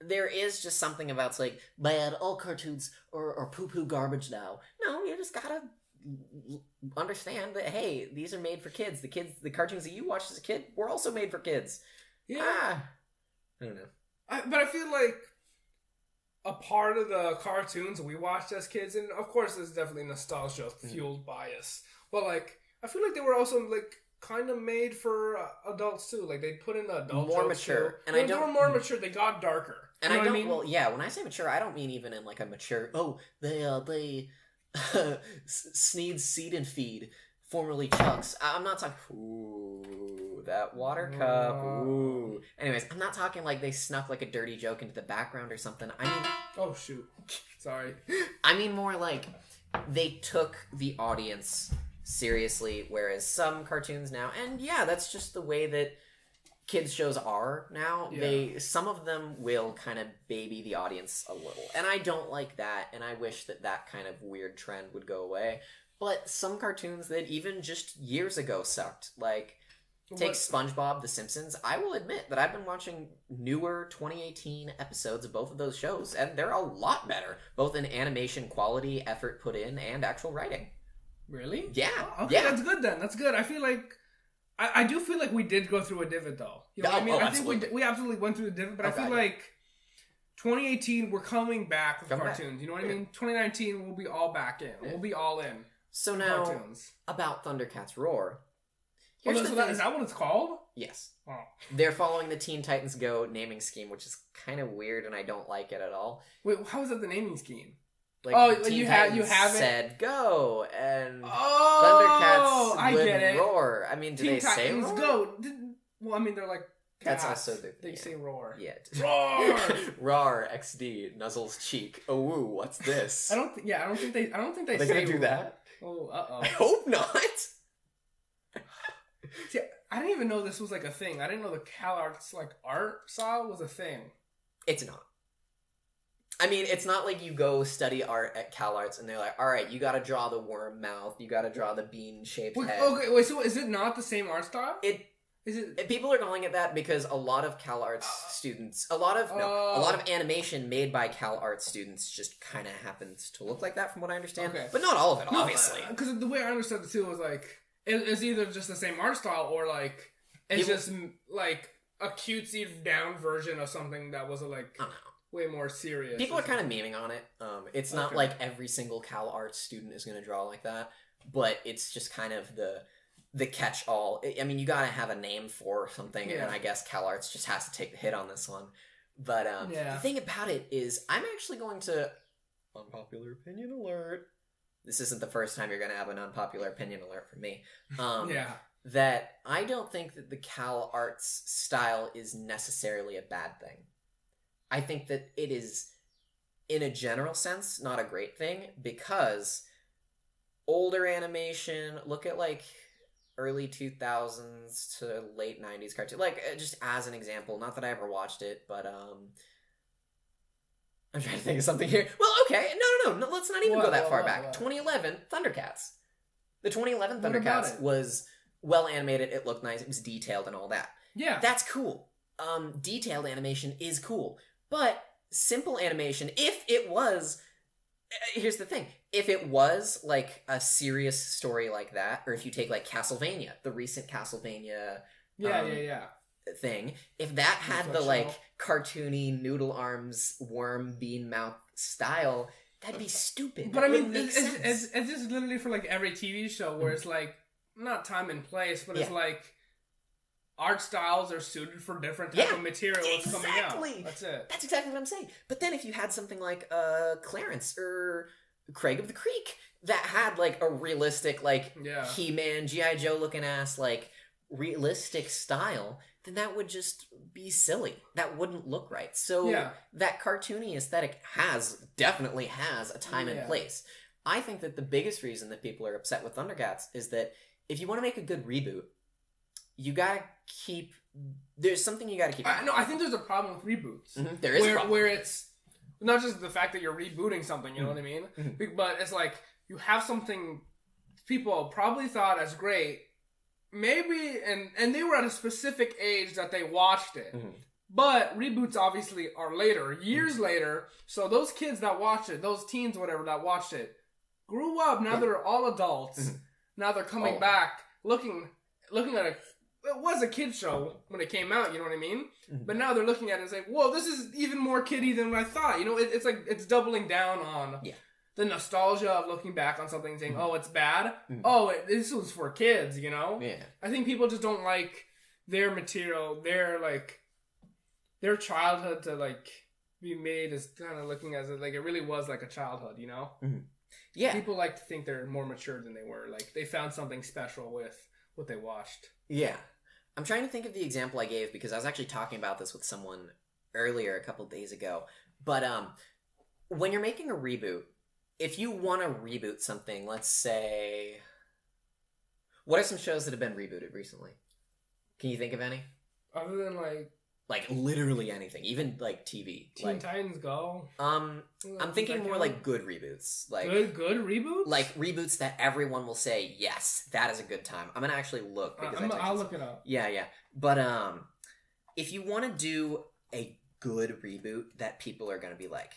there is just something about it's like, man, all cartoons are poo-poo garbage now. No, you just gotta understand that, hey, these are made for kids. The cartoons that you watched as a kid were also made for kids. Yeah. I don't know. But I feel like a part of the cartoons we watched as kids, and of course there's definitely nostalgia fueled bias, but like I feel like they were also like kind of made for adults too. Like they put in the adult more mature, too. And they were more mature. They got darker. And I don't. Well, yeah. When I say mature, I don't mean even in like a mature. Oh, they Sneed's Seed and Feed, formerly Chuck's. I'm not talking. Ooh, that water cup. Ooh. Anyways, I'm not talking like they snuck like a dirty joke into the background or something. I mean. Oh shoot. Sorry. I mean more like they took the audience seriously, whereas some cartoons now, and yeah, that's just the way that kids shows are now. Some of them will kind of baby the audience a little, and I don't like that, and I wish that kind of weird trend would go away. But some cartoons that even just years ago sucked, like take SpongeBob, The Simpsons. I will admit that I've been watching newer 2018 episodes of both of those shows, and they're a lot better, both in animation quality, effort put in, and actual writing. Really? Yeah. Oh, okay, that's good then. That's good. I feel like I do feel like we did go through a divot, though. You know what I mean? I think we absolutely went through the divot, but I feel like 2018, we're coming back with cartoons. You know what I mean? 2019, we'll be all back in. We'll be all in. So now, about Thundercats Roar. Is that what it's called? Yes. Oh. They're following the Teen Titans Go naming scheme, which is kind of weird, and I don't like it at all. Wait, how is that the naming scheme? Like, you have said go, and Thundercats would roar. I mean, do Teen they Titans say roar? Go. Well, I mean, they're like cats. That's also they say roar. Yeah. Roar. Roar. XD nuzzles cheek. Oh, woo, what's this? I don't think they. I don't think they say. They gonna do that? Oh, I hope not. See, I didn't even know this was like a thing. I didn't know the CalArts like art style was a thing. It's not. I mean, it's not like you go study art at CalArts and they're like, all right, you got to draw the worm mouth, you got to draw the bean-shaped head. Okay, wait, so is it not the same art style? People are calling it that because a lot of CalArts students, a lot of animation made by CalArts students just kind of happens to look like that, from what I understand. Okay. But not all of it, obviously. Because the way I understood it too was like it's either just the same art style or like it's just like a cutesy down version of something that was like. I don't know. Way more serious. People are kind of memeing on it. It's not like every single CalArts student is going to draw like that, but it's just kind of the catch-all. I mean, you got to have a name for something, and I guess CalArts just has to take the hit on this one. But the thing about it is, I'm actually going to unpopular opinion alert. This isn't the first time you're going to have an unpopular opinion alert from me. That I don't think that the CalArts style is necessarily a bad thing. I think that it is, in a general sense, not a great thing, because older animation, look at like early 2000s to late 90s cartoon, like just as an example, not that I ever watched it, but I'm trying to think of something here. Well, okay, no, let's not even go that far back. 2011, Thundercats. The 2011 Thundercats was well animated, it looked nice, it was detailed and all that. Yeah. That's cool. Detailed animation is cool. But simple animation, if it was... Here's the thing. If it was, like, a serious story like that, or if you take, like, Castlevania, the recent Castlevania... thing, if that had the, like, cartoony, noodle arms, worm, bean mouth style, that'd be stupid. But I mean, it's just literally for, like, every TV show where it's, like, not time and place, but it's, like... Art styles are suited for different type of material that's coming out. That's it. That's exactly what I'm saying. But then if you had something like Clarence or Craig of the Creek that had like a realistic like He-Man, G.I. Joe looking ass like realistic style, then that would just be silly. That wouldn't look right. So that cartoony aesthetic definitely has a time and place. I think that the biggest reason that people are upset with Thundercats is that if you want to make a good reboot, you gotta keep... There's something you gotta keep... No, I think there's a problem with reboots. Mm-hmm. There is a problem. Where it's not just the fact that you're rebooting something, you know what I mean? Mm-hmm. But it's like, you have something people probably thought as great, maybe, and they were at a specific age that they watched it. Mm-hmm. But reboots obviously are later, years later, so those kids that watched it, those teens, whatever, that watched it, grew up, now they're all adults, now they're coming back, looking at it. It was a kid show when it came out, you know what I mean? Mm-hmm. But now they're looking at it and saying, whoa, this is even more kiddie than what I thought. You know, it's like, it's doubling down on the nostalgia of looking back on something and saying, oh, it's bad. Mm-hmm. Oh, this was for kids, you know? Yeah. I think people just don't like their material, their childhood to, like, be made as kind of looking as, like, it really was like a childhood, you know? Mm-hmm. Yeah. People like to think they're more mature than they were. Like, they found something special with what they watched. Yeah. I'm trying to think of the example I gave because I was actually talking about this with someone earlier a couple days ago. But when you're making a reboot, if you want to reboot something, let's say What are some shows that have been rebooted recently? Can you think of any? Other than like literally anything, even like TV. Teen Titans Go. I'm thinking more like good reboots. Like good reboots? Like reboots that everyone will say, yes, that is a good time. I'm gonna actually look because I'll look it up. Yeah. But if you want to do a good reboot that people are gonna be like,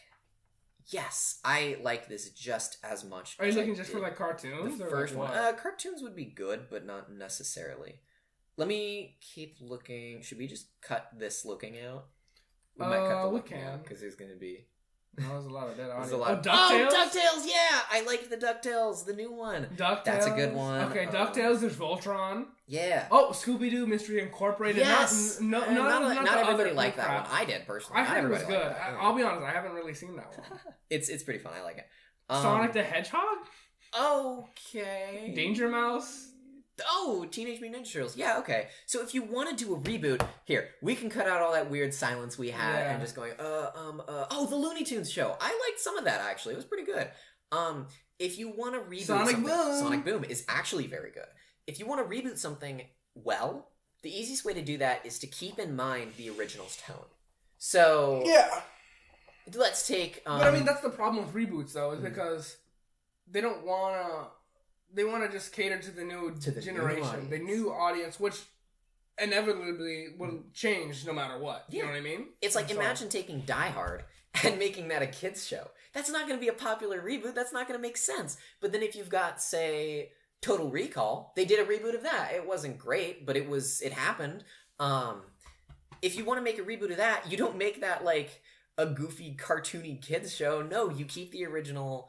yes, I like this just as much. Are you looking just for like cartoons? The first one, cartoons would be good, but not necessarily. Let me keep looking. Should we just cut this looking out? We might cut the looking out because there's going to be... There's a lot of dead audio. DuckTales? Oh, DuckTales, yeah! I liked the DuckTales, the new one. DuckTales. That's a good one. Okay, DuckTales, there's Voltron. Yeah. Oh, Scooby-Doo Mystery Incorporated. Yes! Not everybody liked that one. I did, personally. I heard it was good. I'll be honest, I haven't really seen that one. It's pretty fun. I like it. Sonic the Hedgehog? Okay. Danger Mouse? Oh, Teenage Mutant Ninja Turtles. Yeah, okay. So if you want to do a reboot, here, we can cut out all that weird silence we had and just going, oh, the Looney Tunes show. I liked some of that, actually. It was pretty good. If you want to reboot Sonic Boom is actually very good. If you want to reboot something well, the easiest way to do that is to keep in mind the original's tone. So... Yeah. Let's take... but I mean, that's the problem with reboots, though, is because they don't want to... They want to just cater to the new generation, the new audience, which inevitably will change no matter what. You know what I mean? It's like, imagine taking Die Hard and making that a kids show. That's not going to be a popular reboot. That's not going to make sense. But then if you've got, say, Total Recall, they did a reboot of that. It wasn't great, but it happened. If you want to make a reboot of that, you don't make that like a goofy, cartoony kids show. No, you keep the original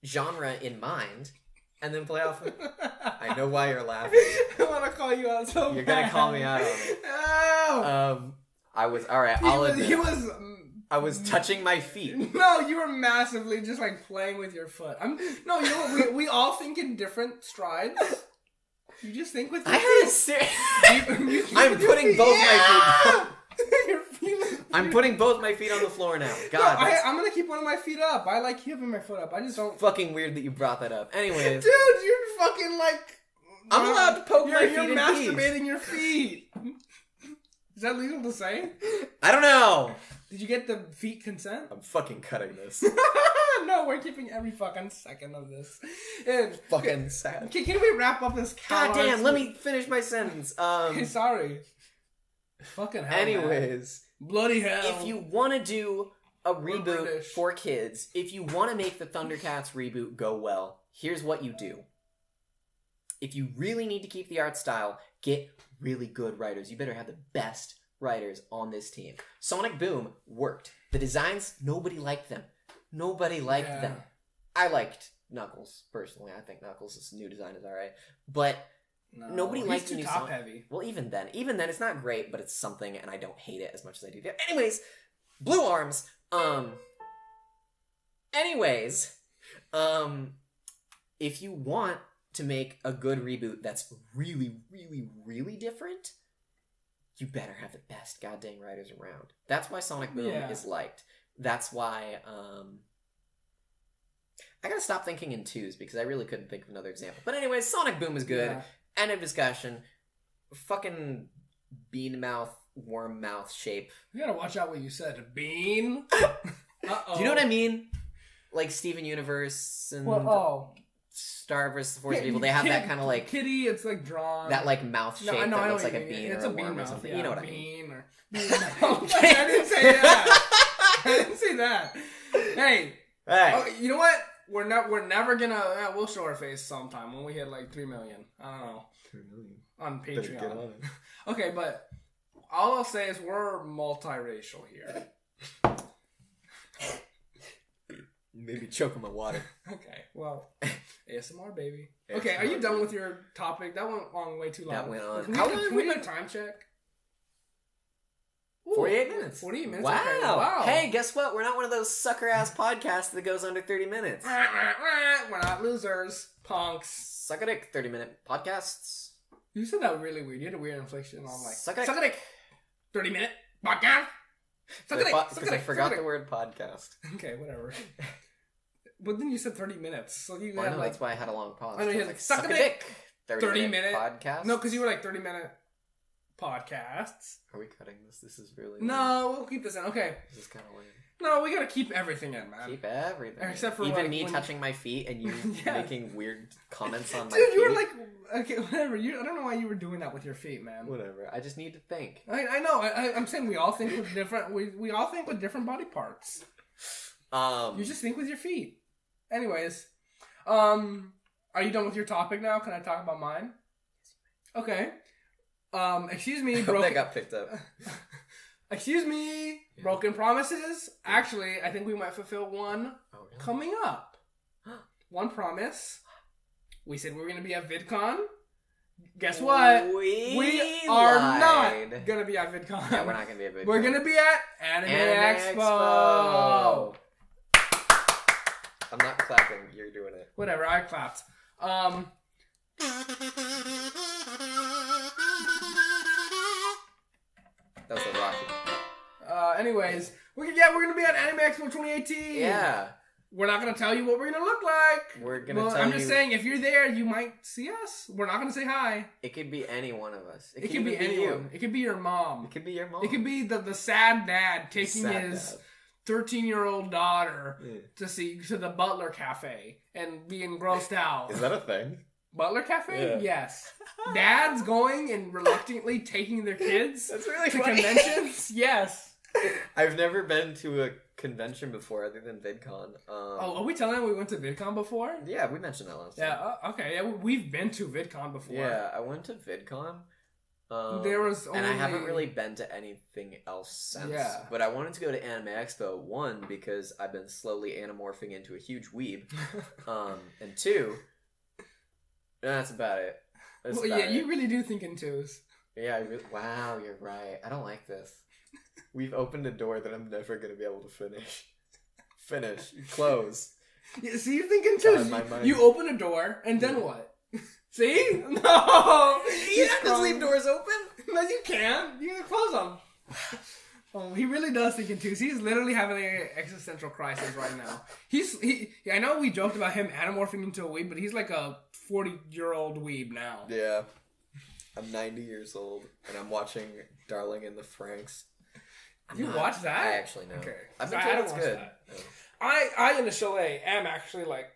genre in mind. And then play off. I know why you're laughing. I want to call you out so You're going to call me out on it. Oh! I was, alright, I'll admit. I was touching my feet. No, you were massively just like playing with your foot. You know what? We all think in different strides. You just think with your feet. I had a serious... I'm putting both my feet... I'm putting both my feet on the floor now. God, no, I'm gonna keep one of my feet up. I like keeping my foot up. I just don't. Fucking weird that you brought that up. Anyways, dude, you're fucking like. I'm allowed to poke my feet. You're masturbating your feet. Is that legal to say? I don't know. Did you get the feet consent? I'm fucking cutting this. No, we're keeping every fucking second of this. Fucking sad. Can we wrap up this? God damn! Let me finish my sentence. Hey, sorry. Fucking hell. Anyways. Man. Bloody hell. If you want to do a reboot for kids, if you want to make the Thundercats reboot go well, here's what you do. If you really need to keep the art style, get really good writers. You better have the best writers on this team. Sonic Boom worked. The designs, nobody liked them. Nobody liked them. I liked Knuckles, personally. I think Knuckles' new design is alright. But... No, nobody likes the new song. Heavy. Well, even then, it's not great, but it's something, and I don't hate it as much as I do. Anyways, Blue Arms. If you want to make a good reboot that's really, really, really different, you better have the best goddamn writers around. That's why Sonic Boom is liked. That's why. I gotta stop thinking in twos because I really couldn't think of another example. But anyways, Sonic Boom is good. Yeah. End of discussion. Fucking bean mouth, worm mouth shape. You gotta watch out what you said. Bean? Uh-oh. Do you know what I mean? Like Steven Universe and Star vs. the Force People. They have that kind of like... Kitty, it's like drawn. That like mouth shape that looks like a bean or a worm or something. You know what I mean. I didn't say that. I didn't say that. Hey. You know what? We're never gonna. We'll show our face sometime when we hit like 3 million. I don't know. 3 million on Patreon. Okay, but all I'll say is we're multiracial here. Maybe choke on my water. Okay, well, ASMR baby. Okay, are you done with your topic? That went on way too long. That went on. How long? Can we do a time check? 48 minutes. 48 minutes. Wow. Okay. Wow. Hey, guess what? We're not one of those sucker-ass podcasts that goes under 30 minutes. We're not losers. Punks. Suck a dick. 30-minute podcasts. You said that really weird. You had a weird inflection on like... Suck a dick. 30-minute podcast. Suck a dick. Because I forgot the word podcast. Okay, whatever. But then you said 30 minutes. So you had like... that's why I had a long pause. I know you had like, suck a dick. 30-minute podcast? No, because you were like 30-minute podcasts. Are we cutting this? This is really No, we'll keep this in. Okay. This is kind of weird. No, we gotta keep everything in, man. Keep everything. Except for even me touching my feet and you making weird comments on my feet. Dude, you were like, okay, whatever. I don't know why you were doing that with your feet, man. Whatever. I just need to think. I know. I'm saying we all think with different. We all think with different body parts. You just think with your feet. Anyways, are you done with your topic now? Can I talk about mine? Okay. Excuse me. I hope that got picked up. Excuse me. Broken promises. Actually, I think we might fulfill one coming up. One promise. We said we were going to be at VidCon. Guess what? We are not going to be at VidCon. Yeah, we're not going to be at VidCon. We're going to be at Anime Expo. I'm not clapping. You're doing it. Whatever. I clapped. That was the Rocky. Anyways, we're gonna be at Anime Expo 2018. Yeah. We're not gonna tell you what we're gonna look like. We're gonna tell you. I'm just saying, if you're there, you might see us. We're not gonna say hi. It could be any one of us. It could be anyone. You. It could be your mom. It could be your mom. It could be the sad dad taking his 13-year-old daughter to the Butler Cafe and being grossed out. Is that a thing? Butler Cafe? Yeah. Yes. Dads going and reluctantly taking their kids That's really to funny. conventions? Yes. I've never been to a convention before other than VidCon. Are we telling them we went to VidCon before? Yeah, we mentioned that last time. Yeah, okay. Yeah, we've been to VidCon before. Yeah, I went to VidCon. There was only... And I haven't really been to anything else since. Yeah. But I wanted to go to Anime Expo, one, because I've been slowly anamorphing into a huge weeb. And two... That's about it. You really do think in twos. Yeah, wow, you're right. I don't like this. We've opened a door that I'm never going to be able to finish. Close. Yeah, see, you think in twos. You open a door, and then what? See? No! You have to leave doors open? No, you can't. You can close them. Oh, he really does think in twos. He's literally having an existential crisis right now. I know we joked about him anamorphing into a weeb, but he's like a 40-year-old weeb now. Yeah. I'm 90 years old, and I'm watching Darling in the Franxx. You watch that? I actually know. Okay. I've been told it's good. Oh. I initially am actually like,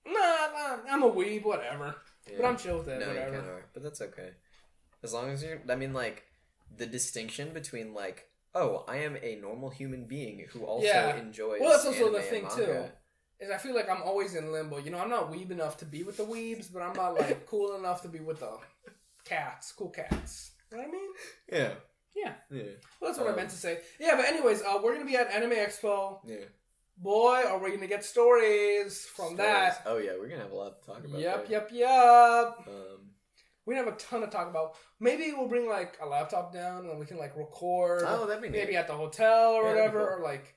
nah, I'm a weeb, whatever. Yeah. But I'm chill with it, whatever. You kind of are, but that's okay. As long as you're, I mean, like, the distinction between, like, oh, I am a normal human being who also enjoys Well, that's also the thing, manga. too. Is I feel like I'm always in limbo. You know, I'm not weeb enough to be with the weebs, but I'm not, like, cool enough to be with the cats. Cool cats. You know what I mean? Yeah. Yeah. Yeah. Well, that's what I meant to say. Yeah, but anyways, we're going to be at Anime Expo. Yeah. Boy, are we going to get stories from that. Oh, yeah, we're going to have a lot to talk about. Yep. We have a ton to talk about. Maybe we'll bring, like, a laptop down and we can, like, record. Oh, that'd be neat. Maybe at the hotel or whatever. Cool. Or, like...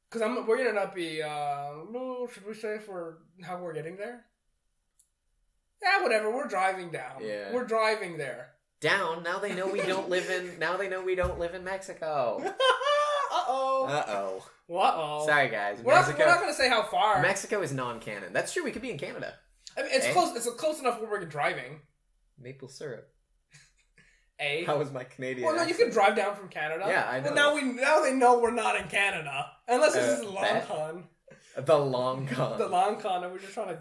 Because we're going to not be... should we say for how we're getting there? Yeah, whatever. We're driving down. Yeah. We're driving there. Down? Now they know we don't live in... Now they know we don't live in Mexico. Uh-oh. Uh-oh. Sorry, guys. We're not going to say how far. Mexico is non-canon. That's true. We could be in Canada. I mean, it's close. It's close enough where we're driving. Maple syrup. How was my Canadian Well, no, accent? you can drive down from Canada. Yeah, I know. Well, now they know we're not in Canada. Unless this is the long con. The long con. The long con, and we're just trying to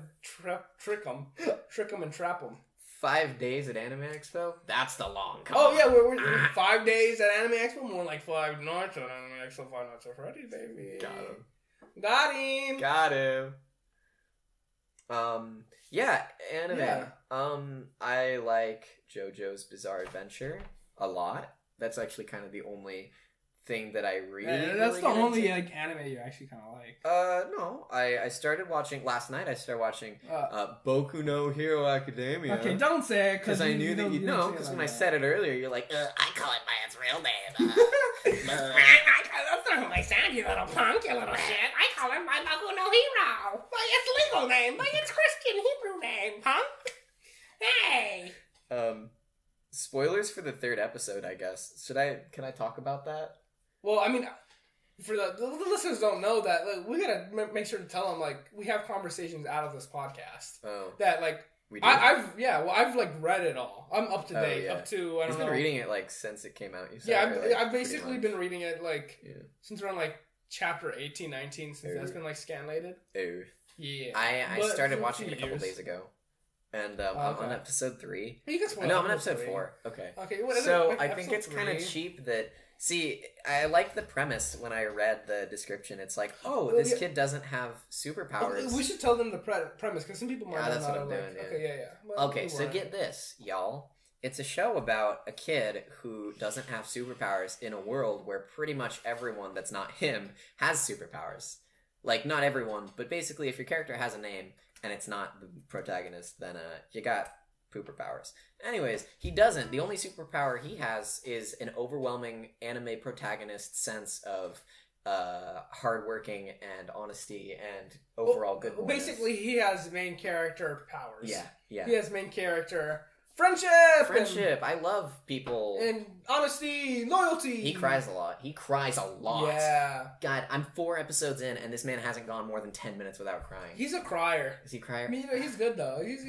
trick them and trap them. 5 days at Anime Expo? That's the long con. Oh, yeah, we're 5 days at Anime Expo, more like 5 nights at Anime Expo, 5 nights at Freddy's, baby. Got him. Yeah, anime. Yeah. I like JoJo's Bizarre Adventure a lot. That's actually kind of the only thing that I that's the only like anime you actually kind of like. No. I started watching last night. I started watching Boku no Hero Academia. Okay, don't say it because I knew that you'd know. Because when I said it earlier, you're like, I call it by its real name. That's not how I sound, you little punk, you little shit. I call it my Boku no Hero. By its legal name, by its Christian Hebrew name, punk. Hey. Spoilers for the 3rd episode, I guess. Can I talk about that? Well, I mean, for the listeners don't know that, like, we gotta make sure to tell them, like, we have conversations out of this podcast. Oh. That, like, We do? I've like read it all. I'm up to date. Up to I don't know. He's been reading it like since it came out. You said, yeah, I've basically been reading it like since around like chapter 18, 19, since that's been like scanlated. Oh. Yeah. I started watching it a couple days ago. And I'm on episode 3. No, I'm on episode 4. Okay. Okay. So I think it's kind of cheap that... See, I like the premise when I read the description. It's like, this kid doesn't have superpowers. We should tell them the premise, because some people might not know. That's what I'm doing. Okay, Well, okay, so get this, y'all. It's a show about a kid who doesn't have superpowers in a world where pretty much everyone that's not him has superpowers. Like, not everyone, but basically if your character has a name and it's not the protagonist, then you got pooper powers. Anyways, he doesn't. The only superpower he has is an overwhelming anime protagonist sense of hardworking and honesty and overall goodness. Basically, he has main character powers. Yeah. He has main character friendship. I love people. And honesty, loyalty. He cries a lot. Yeah. God, I'm 4 episodes in, and this man hasn't gone more than 10 minutes without crying. He's a crier. Is he a crier? I mean, he's good, though. He's a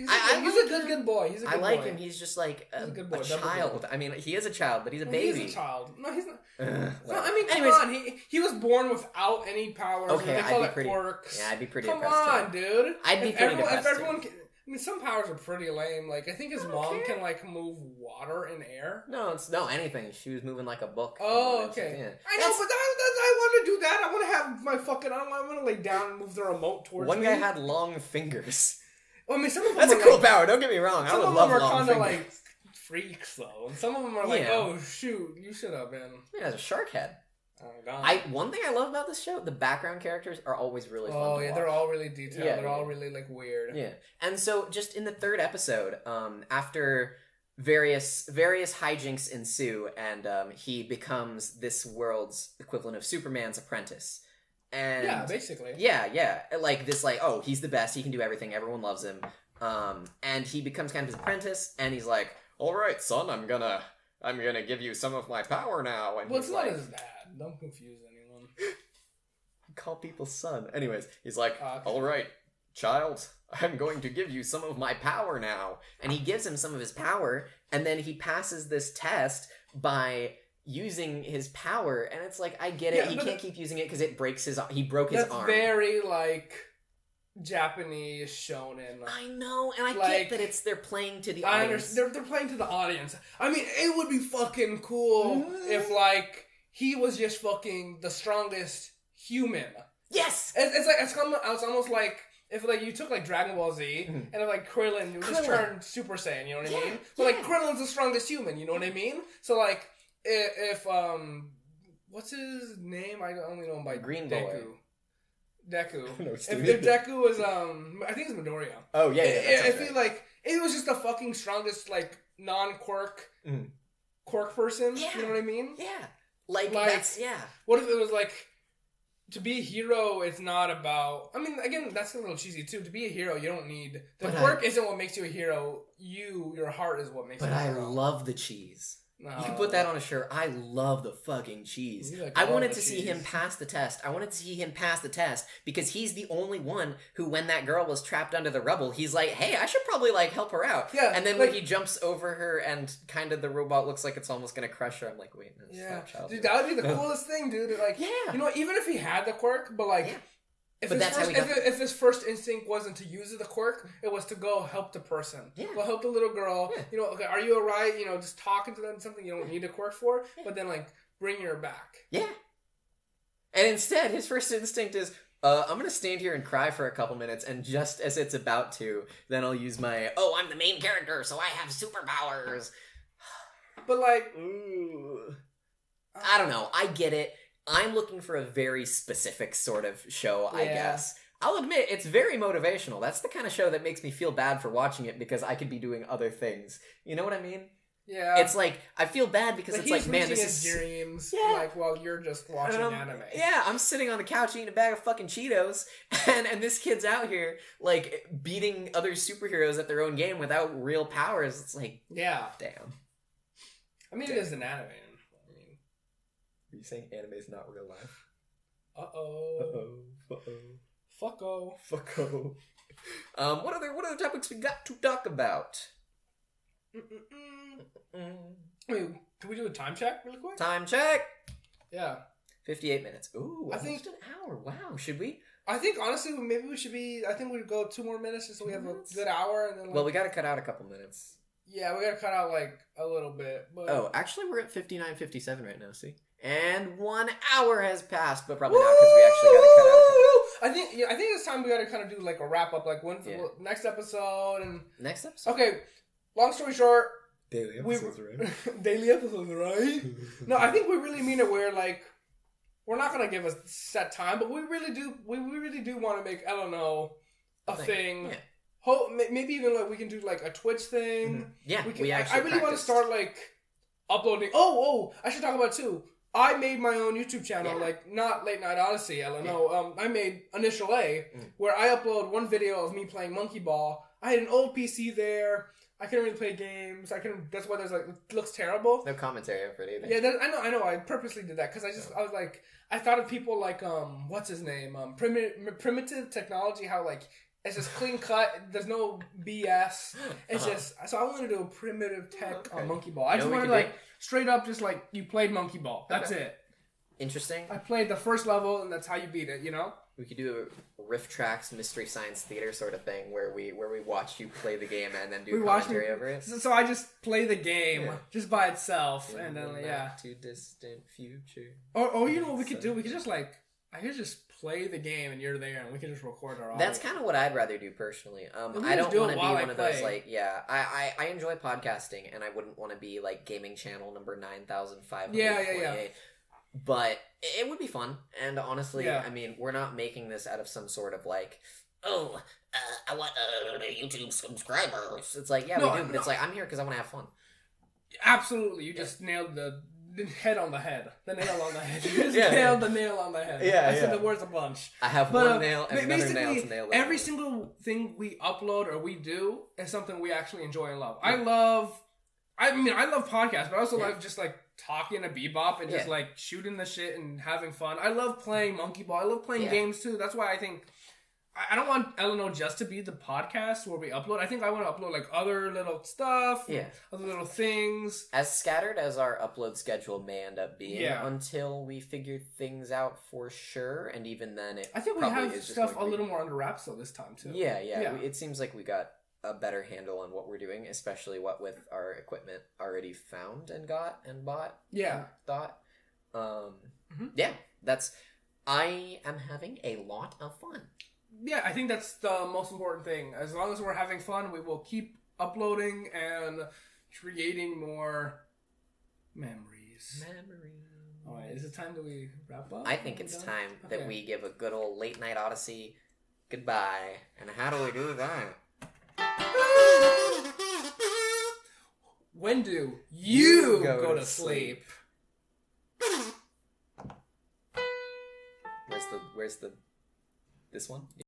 good boy. He's a good boy. I like him. He's just like a child. I mean, he is a child, but he's a baby. He's a child. No, he's not. No, I mean, come on. He was born without any powers. Okay, they call it quirks. Yeah, I'd be pretty Come depressed. on, dude. I'd be pretty depressed. If everyone can... I mean, some powers are pretty lame. Like, I think his mom can, like, move water in air. No, anything. She was moving like a book. Oh, okay. I know, but I want to do that. I want to have my fucking... I want to lay down and move the remote towards me. One guy had long fingers. Well, I mean, some of them That's a cool power, don't get me wrong. I would love long fingers. Some of them are kind of, like, freaks, though. And some of them are like, oh, shoot, you should have been... Yeah, it's a shark head. Oh, God. One thing I love about this show, the background characters are always really fun to watch. They're all really detailed. Yeah, they're all really, like, weird. Yeah. And so, just in the 3rd episode, after various hijinks ensue, and he becomes this world's equivalent of Superman's apprentice. And yeah, basically. Yeah. Like, this, like, he's the best, he can do everything, everyone loves him. And he becomes kind of his apprentice, and he's like, alright, son, I'm gonna give you some of my power now. And it's not his dad. Don't confuse anyone. Call people son. Anyways, he's like, all right, child, I'm going to give you some of my power now. And he gives him some of his power, and then he passes this test by using his power. And it's like, I get it. He can't keep using it because it breaks he broke his arm. That's very, like... Japanese shonen. I know, and I get that they're playing to the audience. They're playing to the audience. I mean, it would be fucking cool if, like, he was just fucking the strongest human. Yes! It's almost like if, like, you took, like, Dragon Ball Z and, like, Krillin just turned Super Saiyan, you know what I mean? But, like, Krillin's the strongest human, you know what I mean? So, like, if what's his name? I only know him by Green Deku. Boy. Deku. If Deku was, I think it's Midoriya. Oh, yeah. I feel like it was just the fucking strongest, like, non-quirk quirk person. Yeah. You know what I mean? Yeah. Like that's, What if it was, like, to be a hero, it's not about... I mean, again, that's a little cheesy, too. To be a hero, you don't need... The quirk isn't what makes you a hero. Your heart is what makes you a hero. But I love the cheese. No. You can put that on a shirt. I love the fucking cheese. I wanted to see him pass the test. Because he's the only one who, when that girl was trapped under the rubble, he's like, hey, I should probably, like, help her out. Yeah, and then when he jumps over her and kind of the robot looks like it's almost going to crush her, I'm like, wait, no, stop, child. Dude, that would be the coolest thing, dude. Like, you know, even if he had the quirk, but, like... Yeah. If his first instinct wasn't to use the quirk, it was to go help the person. Yeah. Go help the little girl. Yeah. You know, okay, are you alright? You know, just talking to them, something you don't need a quirk for, but then, like, bring her back. Yeah. And instead, his first instinct is, I'm going to stand here and cry for a couple minutes, and just as it's about to, then I'll use my, I'm the main character, so I have superpowers. But, like... Ooh. I don't know. I get it. I'm looking for a very specific sort of show, I guess. I'll admit, it's very motivational. That's the kind of show that makes me feel bad for watching it because I could be doing other things. You know what I mean? Yeah. It's like, I feel bad because it's like, man, this is... his dreams, like, while you're just watching anime. Yeah, I'm sitting on the couch eating a bag of fucking Cheetos, and this kid's out here, like, beating other superheroes at their own game without real powers. It's like, damn. I mean, it is an anime. Are you saying anime is not real life? Uh-oh. Uh-oh. Uh-oh. Fucko. Fucko. What other topics we got to talk about? Wait, can we do a time check really quick? Time check. Yeah. 58 minutes. Ooh, I think an hour. Wow, should we? I think honestly, maybe we should be. I think we'd go 2 more minutes just so we have a good hour, and then. Well, we got to cut out a couple minutes. Yeah, we got to cut out like a little bit. But... Oh, actually, we're at 59:57 right now. See, and 1 hour has passed, but probably not because we actually got to cut out a couple. I think it's time we got to kind of do like a wrap up, like next episode and next episode. Okay, long story short, daily episodes, right? Daily episodes, right? No, I think we really mean it. We're not gonna give a set time, but we really do want to make LNO a thing. Yeah. Maybe even like we can do like a Twitch thing. Mm-hmm. Yeah, I really want to start like uploading. Oh, I should talk about it too. I made my own YouTube channel, like not Late Night Odyssey, LNO. I made Initial A, where I upload one video of me playing Monkey Ball. I had an old PC there. I couldn't really play games. That's why there's like it looks terrible. No commentary over it either. Yeah, I know. I purposely did that because I was like, I thought of people like what's his name, primitive technology. How like it's just clean cut. There's no BS. It's just so I wanted to do a primitive tech on Monkey Ball. I just wanted like straight up, just like you played Monkey Ball. That's it. Interesting. I played the first level, and that's how you beat it. You know. We could do a Riff Tracks Mystery Science Theater sort of thing where we watch you play the game and then do commentary over it. So I just play the game just by itself, and then not too distant future. Or you know what we could do? We could just I could just play the game and you're there, and we can just record our audio. That's kind of what I'd rather do personally. I don't want to be one of those I enjoy podcasting, and I wouldn't want to be like gaming channel number 9,528. Yeah. But it would be fun, and honestly, I mean, we're not making this out of some sort of like, I want YouTube subscribers. It's like, we do, but it's like, I'm here because I want to have fun. Absolutely, you just nailed the head on the head. The nail on the head. You just nailed the nail on the head. I said the words a bunch. I have one nail and another nail to nail. Every single thing we upload or we do is something we actually enjoy and love. I love podcasts, but I also love just like talking to Bebop and just like shooting the shit and having fun. I love playing Monkey Ball. I love playing games too. That's why I think I don't want LNO just to be the podcast where we upload. I think I want to upload like other little stuff, other little things. As scattered as our upload schedule may end up being until we figure things out for sure, and even then I think we have stuff a little more under wraps though this time too. Yeah. It seems like we got a better handle on what we're doing, especially what with our equipment already found and got and bought. Yeah. Thought. I am having a lot of fun. Yeah, I think that's the most important thing. As long as we're having fun, we will keep uploading and creating more memories. All right, is it time that we wrap up? I think it's time that we give a good old Late Night Odyssey goodbye. And how do we do that? When do you go to sleep? Where's this one?